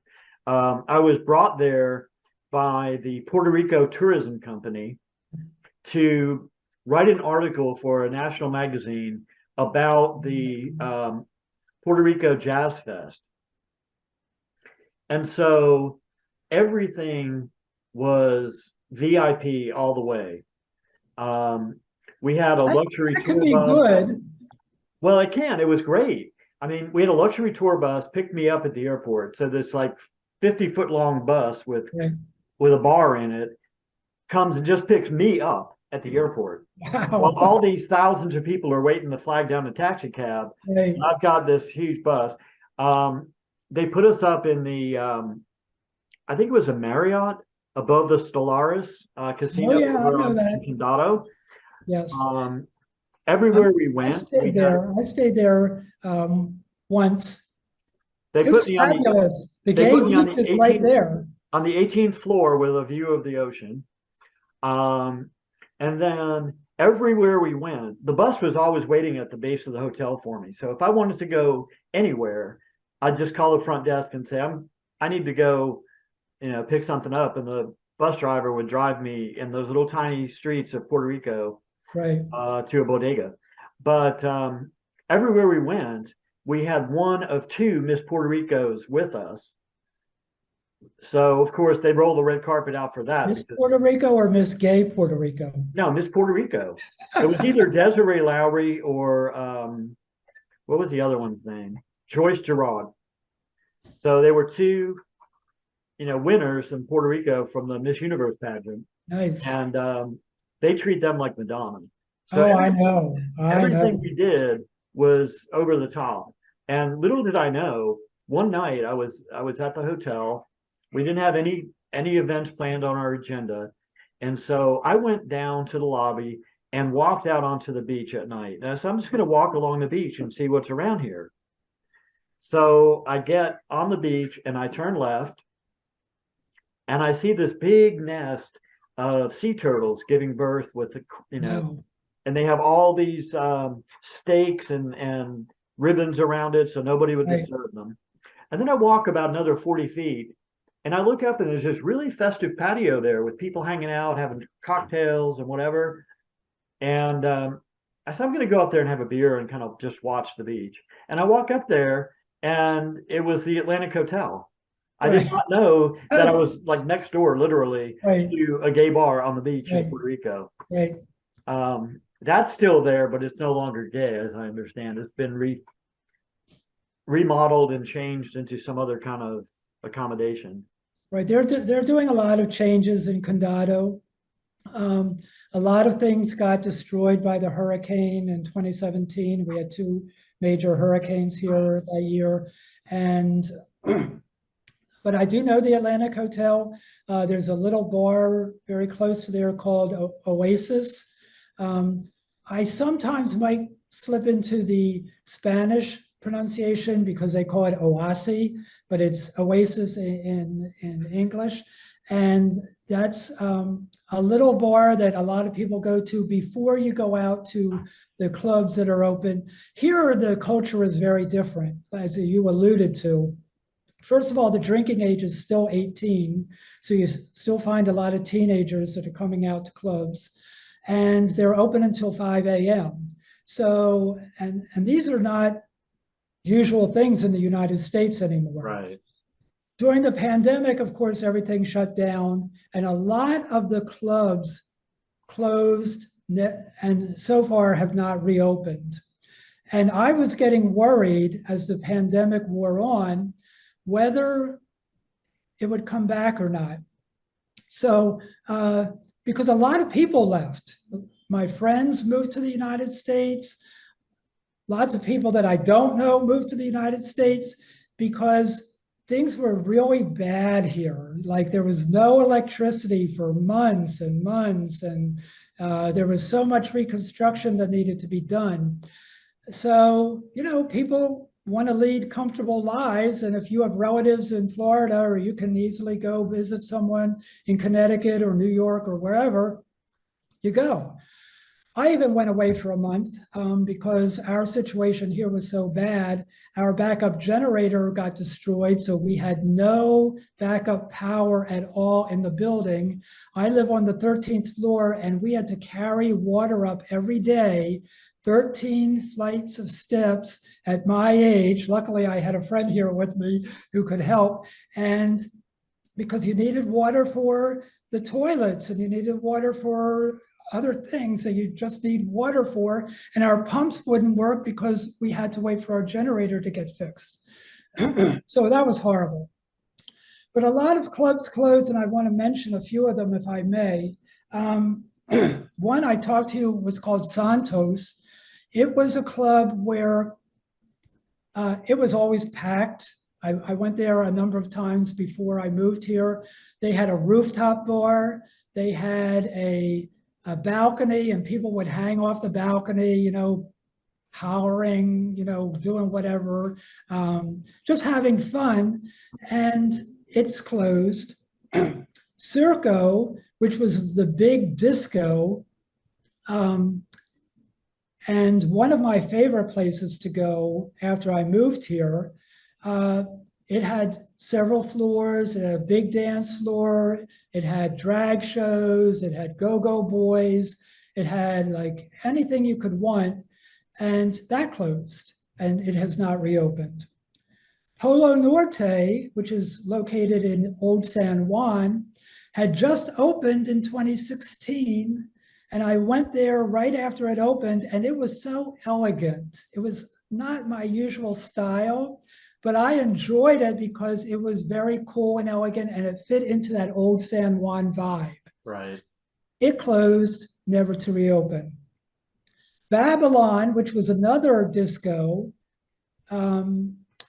I was brought there by the Puerto Rico Tourism Company to write an article for a national magazine about the Puerto Rico Jazz Fest. And so everything was VIP all the way. We had a luxury That tour could be bus. good. Well, it can. It was great. I mean, we had a luxury tour bus pick me up at the airport. So this like 50-foot long bus with a bar in it comes and just picks me up at the airport. Wow. While all these thousands of people are waiting to flag down a taxi cab. Right. And I've got this huge bus. They put us up in the I think it was a Marriott above the Stellaris casino Oh, yeah, I over know on that. Condado. Yes. Everywhere we I went, stayed there. I stayed there once. they It put was me on fabulous. The they gay put me on beach the is right 18th there. on the 18th floor with a view of the ocean. And then everywhere we went, the bus was always waiting at the base of the hotel for me. So if I wanted to go anywhere, I'd just call the front desk and say, I need to go, pick something up. And the bus driver would drive me in those little tiny streets of Puerto Rico Right. to a bodega. But everywhere we went, we had one of two Miss Puerto Ricos with us. So of course they rolled the red carpet out for that. Miss Puerto Rico or Miss Gay Puerto Rico? No, Miss Puerto Rico. It was either Desiree Lowry or what was the other one's name? Joyce Gerard. So they were two, winners in Puerto Rico from the Miss Universe pageant. Nice. And they treat them like Madonna. So I know. everything we did was over the top. And little did I know, one night I was at the hotel. We didn't have any events planned on our agenda. And so I went down to the lobby and walked out onto the beach at night. And I said, I'm just going to walk along the beach and see what's around here. So I get on the beach and I turn left and I see this big nest of sea turtles giving birth with, Wow. and they have all these stakes and ribbons around it so nobody would Right. disturb them. And then I walk about another 40 feet and I look up and there's this really festive patio there with people hanging out, having cocktails and whatever. And I said, I'm going to go up there and have a beer and kind of just watch the beach. And I walk up there and it was the Atlantic Hotel. I did Right. not know that I was like next door, literally, Right. to a gay bar on the beach in Right. Puerto Rico. Right. That's still there, but it's no longer gay, as I understand. It's been remodeled and changed into some other kind of accommodation. Right. They're doing a lot of changes in Condado. A lot of things got destroyed by the hurricane in 2017. We had two major hurricanes here that year. And but I do know the Atlantic Hotel. There's a little bar very close to there called Oasis. I sometimes might slip into the Spanish pronunciation because they call it Oasi, but it's Oasis in English. And that's a little bar that a lot of people go to before you go out to the clubs that are open. Here, the culture is very different, as you alluded to. First of all, the drinking age is still 18, so you still find a lot of teenagers that are coming out to clubs, and they're open until 5 a.m. So, and these are not usual things in the United States anymore. Right. During the pandemic, of course, everything shut down, and a lot of the clubs closed and so far have not reopened. And I was getting worried as the pandemic wore on whether it would come back or not. So, because a lot of people left. My friends moved to the United States. Lots of people that I don't know moved to the United States because things were really bad here. Like there was no electricity for months and months, and there was so much reconstruction that needed to be done. So, you know, people want to lead comfortable lives. And if you have relatives in Florida, or you can easily go visit someone in Connecticut or New York or wherever, you go. I even went away for a month because our situation here was so bad. Our backup generator got destroyed, so we had no backup power at all in the building. I live on the 13th floor, and we had to carry water up every day, 13 flights of steps at my age. Luckily, I had a friend here with me who could help. And because you needed water for the toilets and you needed water for other things that you just need water for. And our pumps wouldn't work because we had to wait for our generator to get fixed. So that was horrible. But a lot of clubs closed, and I want to mention a few of them if I may. One I talked to was called Santos. It was a club where it was always packed. I went there a number of times before I moved here. They had a rooftop bar. They had a balcony, and people would hang off the balcony, you know, hollering, you know, doing whatever, just having fun. And it's closed. Circo, which was the big disco, and one of my favorite places to go after I moved here, it had several floors. It had a big dance floor. It had drag shows. It had go-go boys. It had like anything you could want. And that closed, and it has not reopened. Polo Norte, which is located in Old San Juan, had just opened in 2016. And I went there right after it opened, and it was so elegant. It was not my usual style, but I enjoyed it because it was very cool and elegant, and it fit into that old San Juan vibe. Right. It closed, never to reopen. Babylon, which was another disco,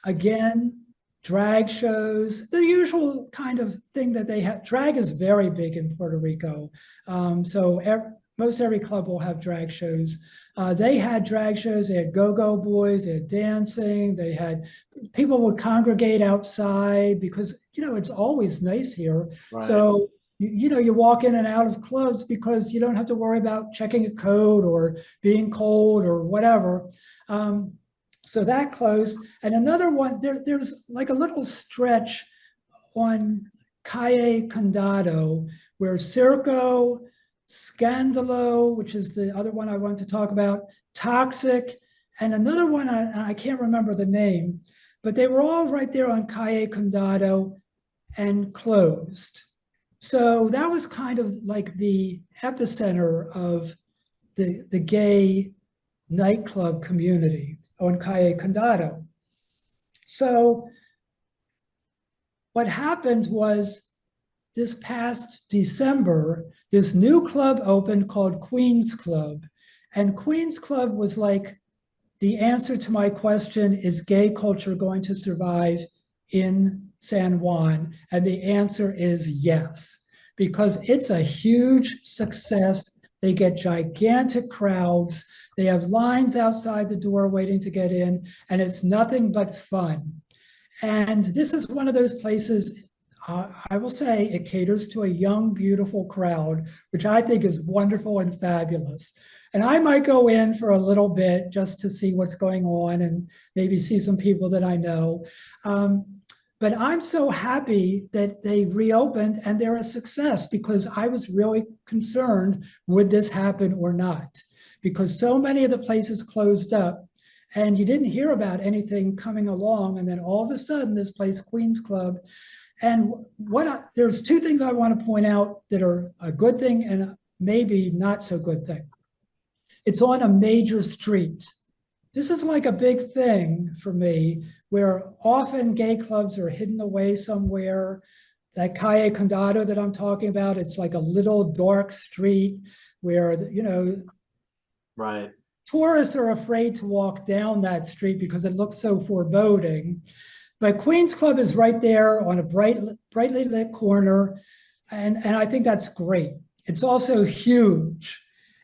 again, drag shows, the usual kind of thing that they have. Drag is very big in Puerto Rico. Most every club will have drag shows. They had drag shows. They had go-go boys. They had dancing. They had people would congregate outside because, you know, it's always nice here. Right. So you walk in and out of clubs because you don't have to worry about checking a code or being cold or whatever. So that closed. And another one, there's like a little stretch on Calle Condado where Circo, Scandalo, which is the other one I want to talk about, Toxic, and another one, I can't remember the name, but they were all right there on Calle Condado and closed. So that was kind of like the epicenter of the gay nightclub community on Calle Condado. So what happened was this past December, this new club opened called Queen's Club. And Queen's Club was like the answer to my question, is gay culture going to survive in San Juan? And the answer is yes, because it's a huge success. They get gigantic crowds. They have lines outside the door waiting to get in, and it's nothing but fun. And this is one of those places, I will say, it caters to a young, beautiful crowd, which I think is wonderful and fabulous. And I might go in for a little bit just to see what's going on and maybe see some people that I know. But I'm so happy that they reopened and they're a success, because I was really concerned, would this happen or not? Because so many of the places closed up and you didn't hear about anything coming along. And then all of a sudden, this place, Queen's Club. And there's two things I want to point out that are a good thing and maybe not so good thing. It's on a major street. This is like a big thing for me, where often gay clubs are hidden away somewhere. That Calle Condado that I'm talking about, it's like a little dark street where, Right. tourists are afraid to walk down that street because it looks so foreboding. But Queen's Club is right there on a brightly lit corner, and I think that's great. It's also huge,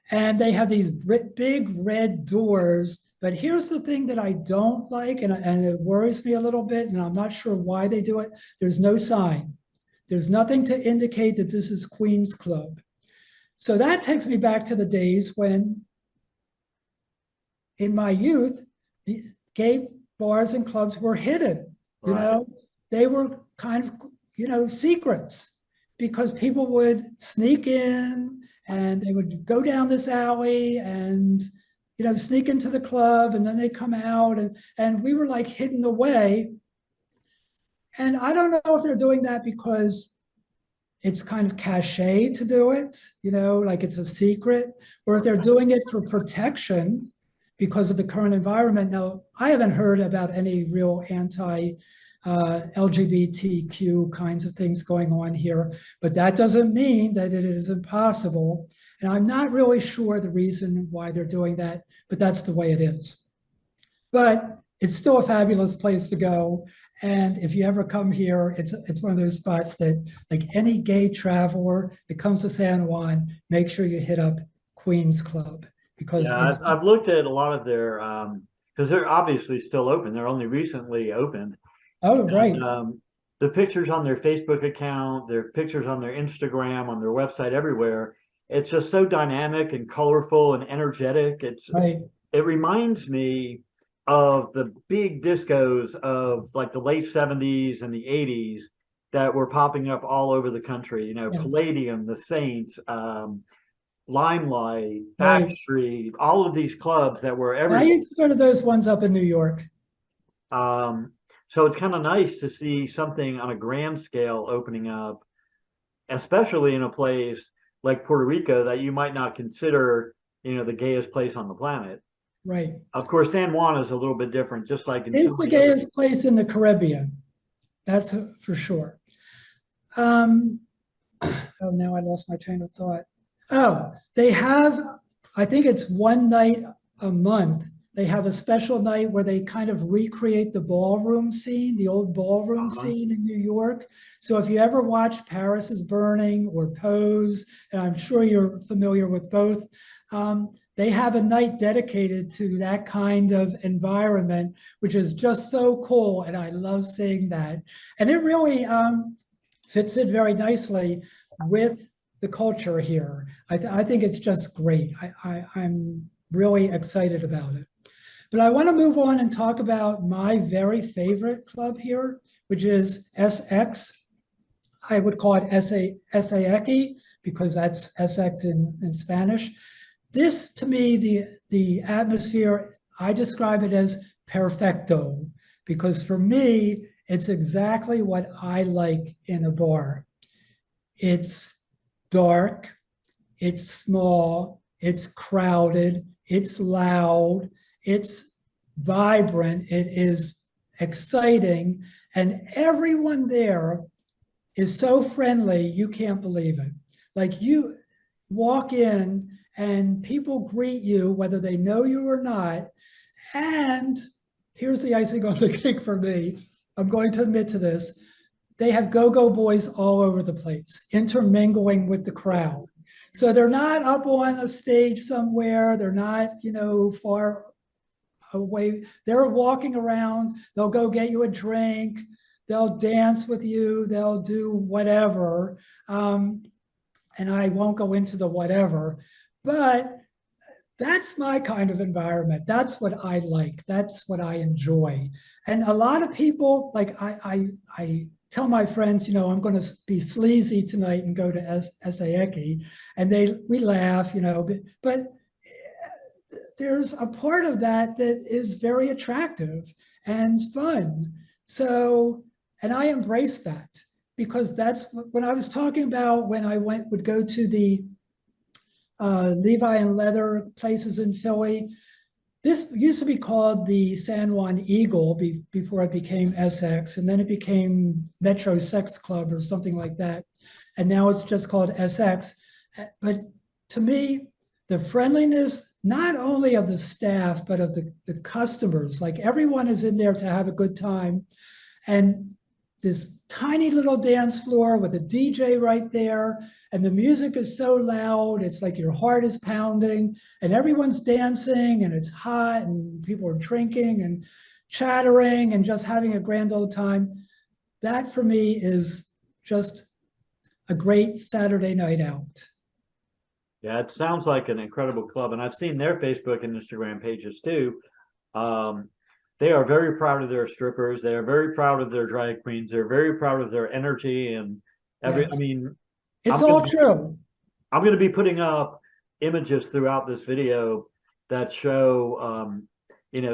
and they have these big red doors. But here's the thing that I don't like, and it worries me a little bit, and I'm not sure why they do it. There's no sign. There's nothing to indicate that this is Queen's Club. So that takes me back to the days when, in my youth, the gay bars and clubs were hidden. Right. They were kind of, secrets, because people would sneak in and they would go down this alley and, sneak into the club, and then they come out, and we were like hidden away. And I don't know if they're doing that because it's kind of cachet to do it, like it's a secret, or if they're doing it for protection because of the current environment. Now, I haven't heard about any real anti-LGBTQ kinds of things going on here, but that doesn't mean that it is impossible. And I'm not really sure the reason why they're doing that, but that's the way it is. But it's still a fabulous place to go. And if you ever come here, it's one of those spots that, like any gay traveler that comes to San Juan, make sure you hit up Queen's Club. Because yeah, I've looked at a lot of their, because they're obviously still open. They're only recently opened. Oh, right. And, the pictures on their Facebook account, their pictures on their Instagram, on their website, everywhere, it's just so dynamic and colorful and energetic. Right. It reminds me of the big discos of like the late 70s and the 80s that were popping up all over the country. Yeah. Palladium, the Saints, Limelight, Right. Backstreet, all of these clubs that were I everywhere. used to go to those ones up in New York. So it's kind of nice to see something on a grand scale opening up, especially in a place like Puerto Rico that you might not consider, the gayest place on the planet. Right. Of course, San Juan is a little bit different, just like in It's so the many other. gayest place in the Caribbean. That's for sure. Oh, now I lost my train of thought. Oh, they have, I think it's one night a month. They have a special night where they kind of recreate the ballroom scene, the old ballroom scene in New York. So if you ever watch Paris is Burning or Pose, and I'm sure you're familiar with both, they have a night dedicated to that kind of environment, which is just so cool. And I love seeing that. And it really fits in very nicely with the culture here. I think it's just great. I'm really excited about it. But I want to move on and talk about my very favorite club here, which is SX. I would call it SAECI because that's SX in Spanish. This, to me, the atmosphere, I describe it as perfecto, because for me, it's exactly what I like in a bar. It's dark, it's small, it's crowded, it's loud, it's vibrant, it is exciting, and everyone there is so friendly, you can't believe it. Like, you walk in and people greet you, whether they know you or not. And here's the icing on the cake for me. I'm going to admit to this. They have go-go boys all over the place, intermingling with the crowd. So they're not up on a stage somewhere. They're not, far away. They're walking around. They'll go get you a drink. They'll dance with you. They'll do whatever. And I won't go into the whatever, but that's my kind of environment. That's what I like. That's what I enjoy. And a lot of people, like I tell my friends, I'm going to be sleazy tonight and go to SAECI, and we laugh, but there's a part of that that is very attractive and fun. So, and I embrace that, because that's when I was talking about when I would go to the Levi and Leather places in Philly. This used to be called the San Juan Eagle before it became SX, and then it became Metro Sex Club or something like that. And now it's just called SX. But to me, the friendliness, not only of the staff, but of the customers, like everyone is in there to have a good time. And this tiny little dance floor with a DJ right there, and the music is so loud, it's like your heart is pounding, and everyone's dancing, and it's hot, and people are drinking and chattering and just having a grand old time. That for me is just a great Saturday night out. Yeah, it sounds like an incredible club, and I've seen their Facebook and Instagram pages too. They are very proud of their strippers. They are very proud of their drag queens. They're very proud of their energy and Yes. I mean, It's all true. I'm going to be putting up images throughout this video that show,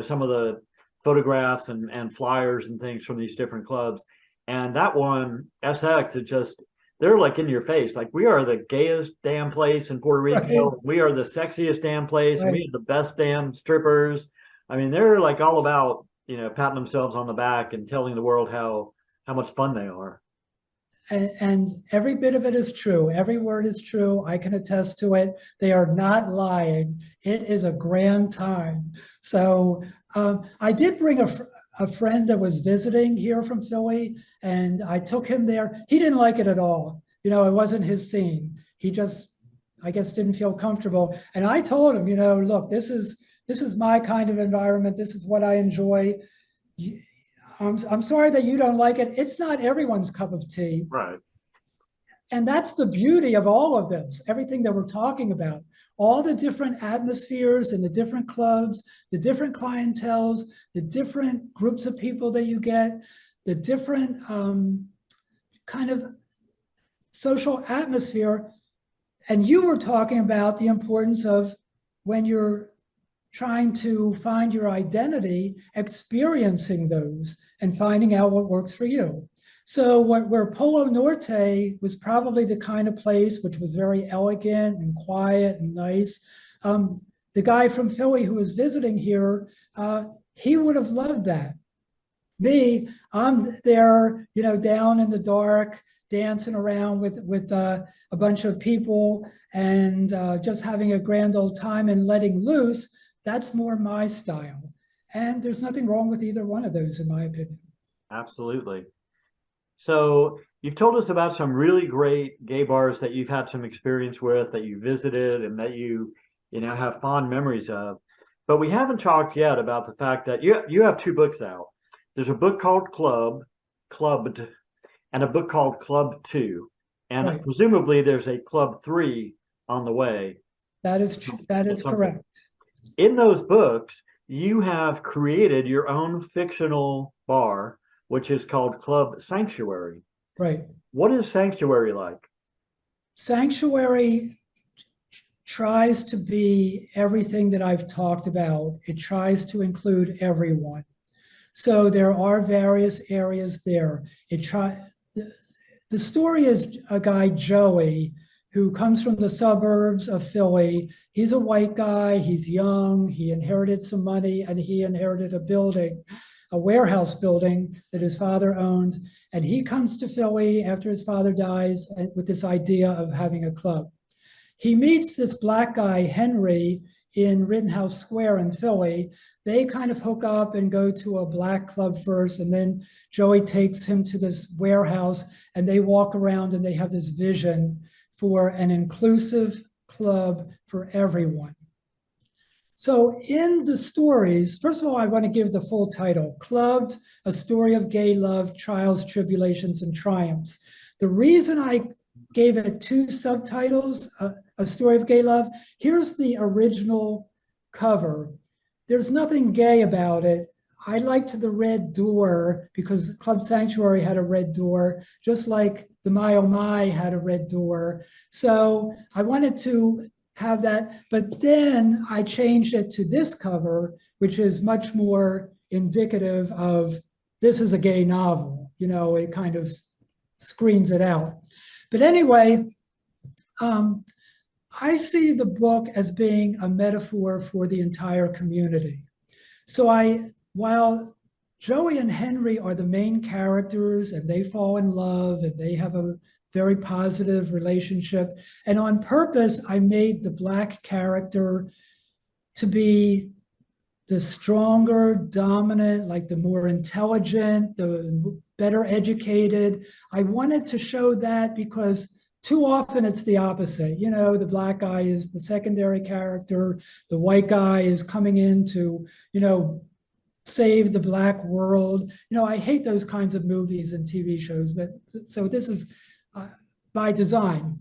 some of the photographs and flyers and things from these different clubs. And that one, SX, they're like in your face. Like, we are the gayest damn place in Puerto Rico. Right. We are the sexiest damn place. And we Right. have the best damn strippers. I mean, they're like all about, patting themselves on the back and telling the world how much fun they are. And every bit of it is true. Every word is true. I can attest to it. They are not lying. It is a grand time. So I did bring a friend that was visiting here from Philly, and I took him there. He didn't like it at all. It wasn't his scene. He just, I guess, didn't feel comfortable. And I told him, look, this is my kind of environment. This is what I enjoy. I'm sorry that you don't like it. It's not everyone's cup of tea. Right. And that's the beauty of all of this, everything that we're talking about, all the different atmospheres and the different clubs, the different clienteles, the different groups of people that you get, the different kind of social atmosphere. And you were talking about the importance of, when you're trying to find your identity, experiencing those and finding out what works for you. So where Polo Norte was probably the kind of place which was very elegant and quiet and nice, the guy from Philly who was visiting here, he would have loved that. Me, I'm there, down in the dark, dancing around with a bunch of people and just having a grand old time and letting loose. That's more my style. And there's nothing wrong with either one of those, in my opinion. Absolutely. So you've told us about some really great gay bars that you've had some experience with, that you visited, and that you have fond memories of. But we haven't talked yet about the fact that you have two books out. There's a book called Clubbed, and a book called Club 2. And right. presumably there's a Club 3 on the way. That is Something. correct. In those books, you have created your own fictional bar, which is called Club Sanctuary. Right. What is Sanctuary like? Sanctuary tries to be everything that I've talked about. It tries to include everyone. So there are various areas there. The story is a guy, Joey, who comes from the suburbs of Philly. He's a white guy, he's young, he inherited some money, and he inherited a building, a warehouse building that his father owned. And he comes to Philly after his father dies with this idea of having a club. He meets this black guy, Henry, in Rittenhouse Square in Philly. They kind of hook up and go to a black club first, and then Joey takes him to this warehouse, and they walk around and they have this vision for an inclusive club for everyone. So in the stories, first of all, I want to give the full title, Clubbed, A Story of Gay Love, Trials, Tribulations, and Triumphs. The reason I gave it two subtitles, A Story of Gay Love, here's the original cover. There's nothing gay about it. I liked the red door because Club Sanctuary had a red door, just like the My Oh My had a red door. So I wanted to have that, but then I changed it to this cover, which is much more indicative of this is a gay novel. You know, it kind of screams it out. But anyway, I see the book as being a metaphor for the entire community. So while Joey and Henry are the main characters and they fall in love and they have a very positive relationship, and on purpose, I made the black character to be the stronger, dominant, like the more intelligent, the better educated. I wanted to show that because too often it's the opposite. You know, the black guy is the secondary character, the white guy is coming in to, you know, save the black world. You know, I hate those kinds of movies and TV shows, but so this is by design.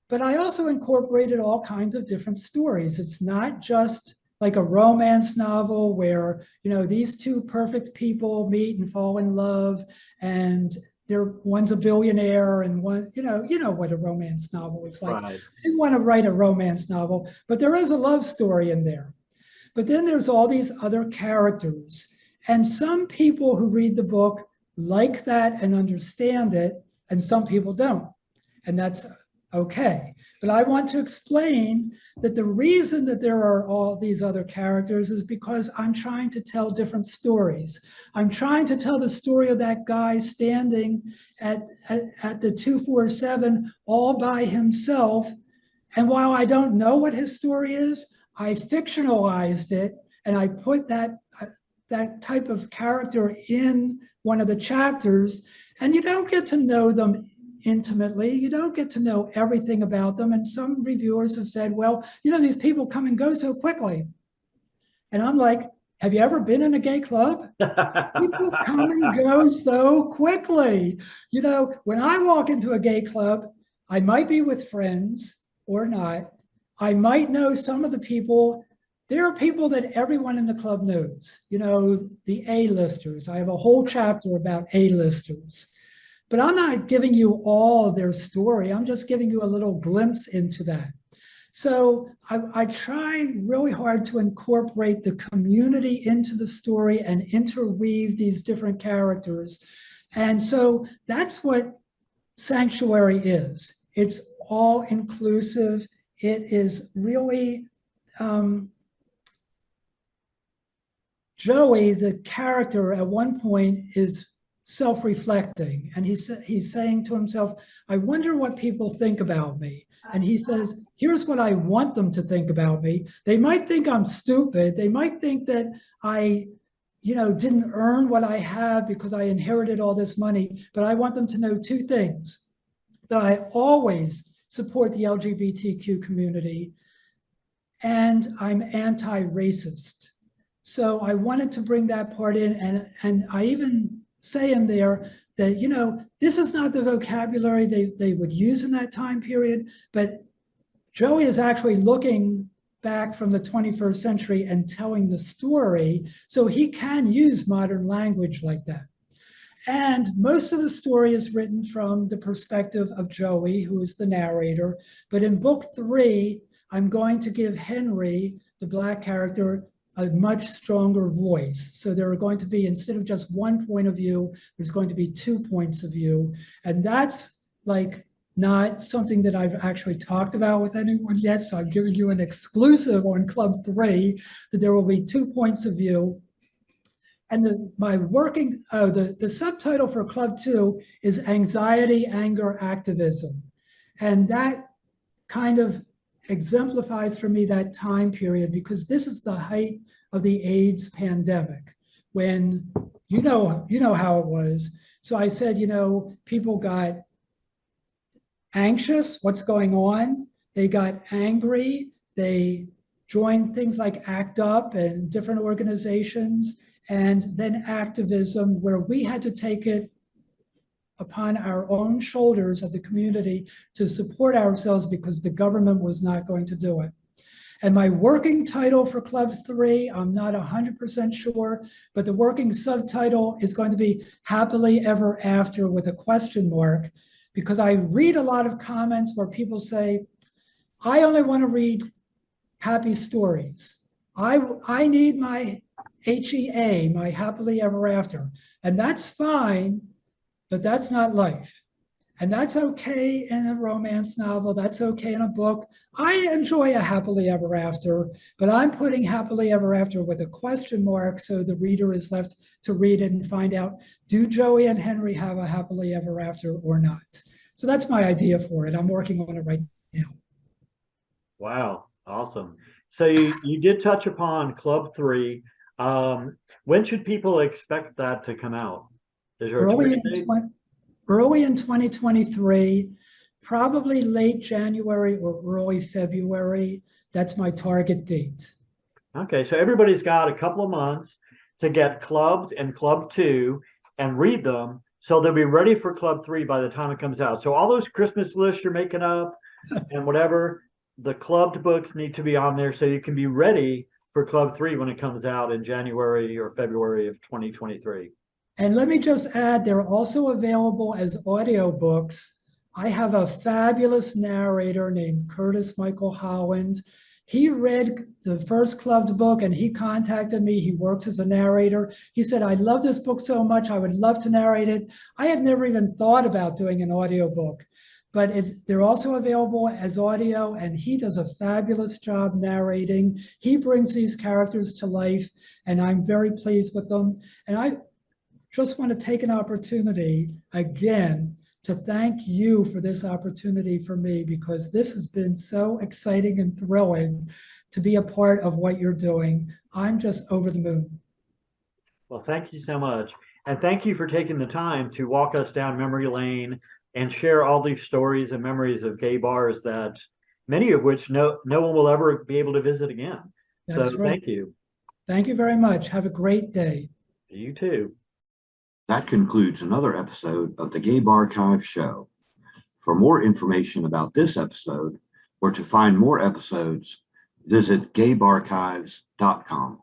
But I also incorporated all kinds of different stories. It's not just like a romance novel where, you know, these two perfect people meet and fall in love and one's a billionaire and one, you know what a romance novel is like. Right. I didn't want to write a romance novel, but there is a love story in there. But then there's all these other characters. And some people who read the book like that and understand it, and some people don't. And that's okay. But I want to explain that the reason that there are all these other characters is because I'm trying to tell different stories. I'm trying to tell the story of that guy standing at the 247 all by himself. And while I don't know what his story is, I fictionalized it and I put that type of character in one of the chapters, and you don't get to know them intimately. You don't get to know everything about them. And some reviewers have said, well, you know, these people come and go so quickly. And I'm like, have you ever been in a gay club? People come and go so quickly. You know, when I walk into a gay club, I might be with friends or not. I might know some of the people. There are people that everyone in the club knows, you know, the A-listers. I have a whole chapter about A-listers. But I'm not giving you all of their story. I'm just giving you a little glimpse into that. So I try really hard to incorporate the community into the story and interweave these different characters. And so that's what Sanctuary is. It's all inclusive. It is really Joey, the character, at one point is self-reflecting, and he's saying to himself, I wonder what people think about me. And he says, here's what I want them to think about me. They might think I'm stupid. They might think that I, you know, didn't earn what I have because I inherited all this money. But I want them to know two things: that I always support the LGBTQ community, and I'm anti-racist. So I wanted to bring that part in, and I even say in there that, this is not the vocabulary they would use in that time period, but Joey is actually looking back from the 21st century and telling the story, so he can use modern language like that. And most of the story is written from the perspective of Joey, who is the narrator. But in book 3, I'm going to give Henry, the Black character, a much stronger voice. So there are going to be, instead of just one point of view, there's going to be 2 points of view. And that's like not something that I've actually talked about with anyone yet. So I'm giving you an exclusive on Club 3 that there will be 2 points of view. And the subtitle for Club 2 is Anxiety, Anger, Activism. And that kind of exemplifies for me that time period, because this is the height of the AIDS pandemic, when you know how it was. So I said, people got anxious, what's going on? They got angry, they joined things like ACT UP and different organizations, and then activism, where we had to take it upon our own shoulders of the community to support ourselves because the government was not going to do it. And my working title for Club 3, I'm not 100% sure, but the working subtitle is going to be Happily Ever After with a question mark, because I read a lot of comments where people say, I only want to read happy stories. I need my HEA, my happily ever after. And that's fine, but that's not life. And that's okay in a romance novel. That's okay in a book. I enjoy a happily ever after, but I'm putting happily ever after with a question mark so the reader is left to read it and find out, do Joey and Henry have a happily ever after or not? So that's my idea for it. I'm working on it right now. Wow, awesome. So you did touch upon Club 3. When should people expect that to come out? Is there a target date? Early in 2023, probably late January or early February. That's my target date. Okay, so everybody's got a couple of months to get Clubbed and Club 2 and read them, so they'll be ready for Club 3 by the time it comes out. So all those Christmas lists you're making up and whatever, the clubbed books need to be on there so you can be ready for Club 3 when it comes out in January or February of 2023. And let me just add, they're also available as audiobooks. I have a fabulous narrator named Curtis Michael Holland. He read the first Clubbed book and he contacted me. He works as a narrator. He said, I love this book so much, I would love to narrate it. I had never even thought about doing an audiobook, but they're also available as audio, and he does a fabulous job narrating. He brings these characters to life, and I'm very pleased with them. And I just want to take an opportunity again to thank you for this opportunity for me, because this has been so exciting and thrilling to be a part of what you're doing. I'm just over the moon. Well, thank you so much. And thank you for taking the time to walk us down memory lane and share all these stories and memories of gay bars that many of which no one will ever be able to visit again. That's so right. Thank you. Thank you very much. Have a great day. You too. That concludes another episode of the GayBarchives Show. For more information about this episode or to find more episodes, visit GayBarchives.com.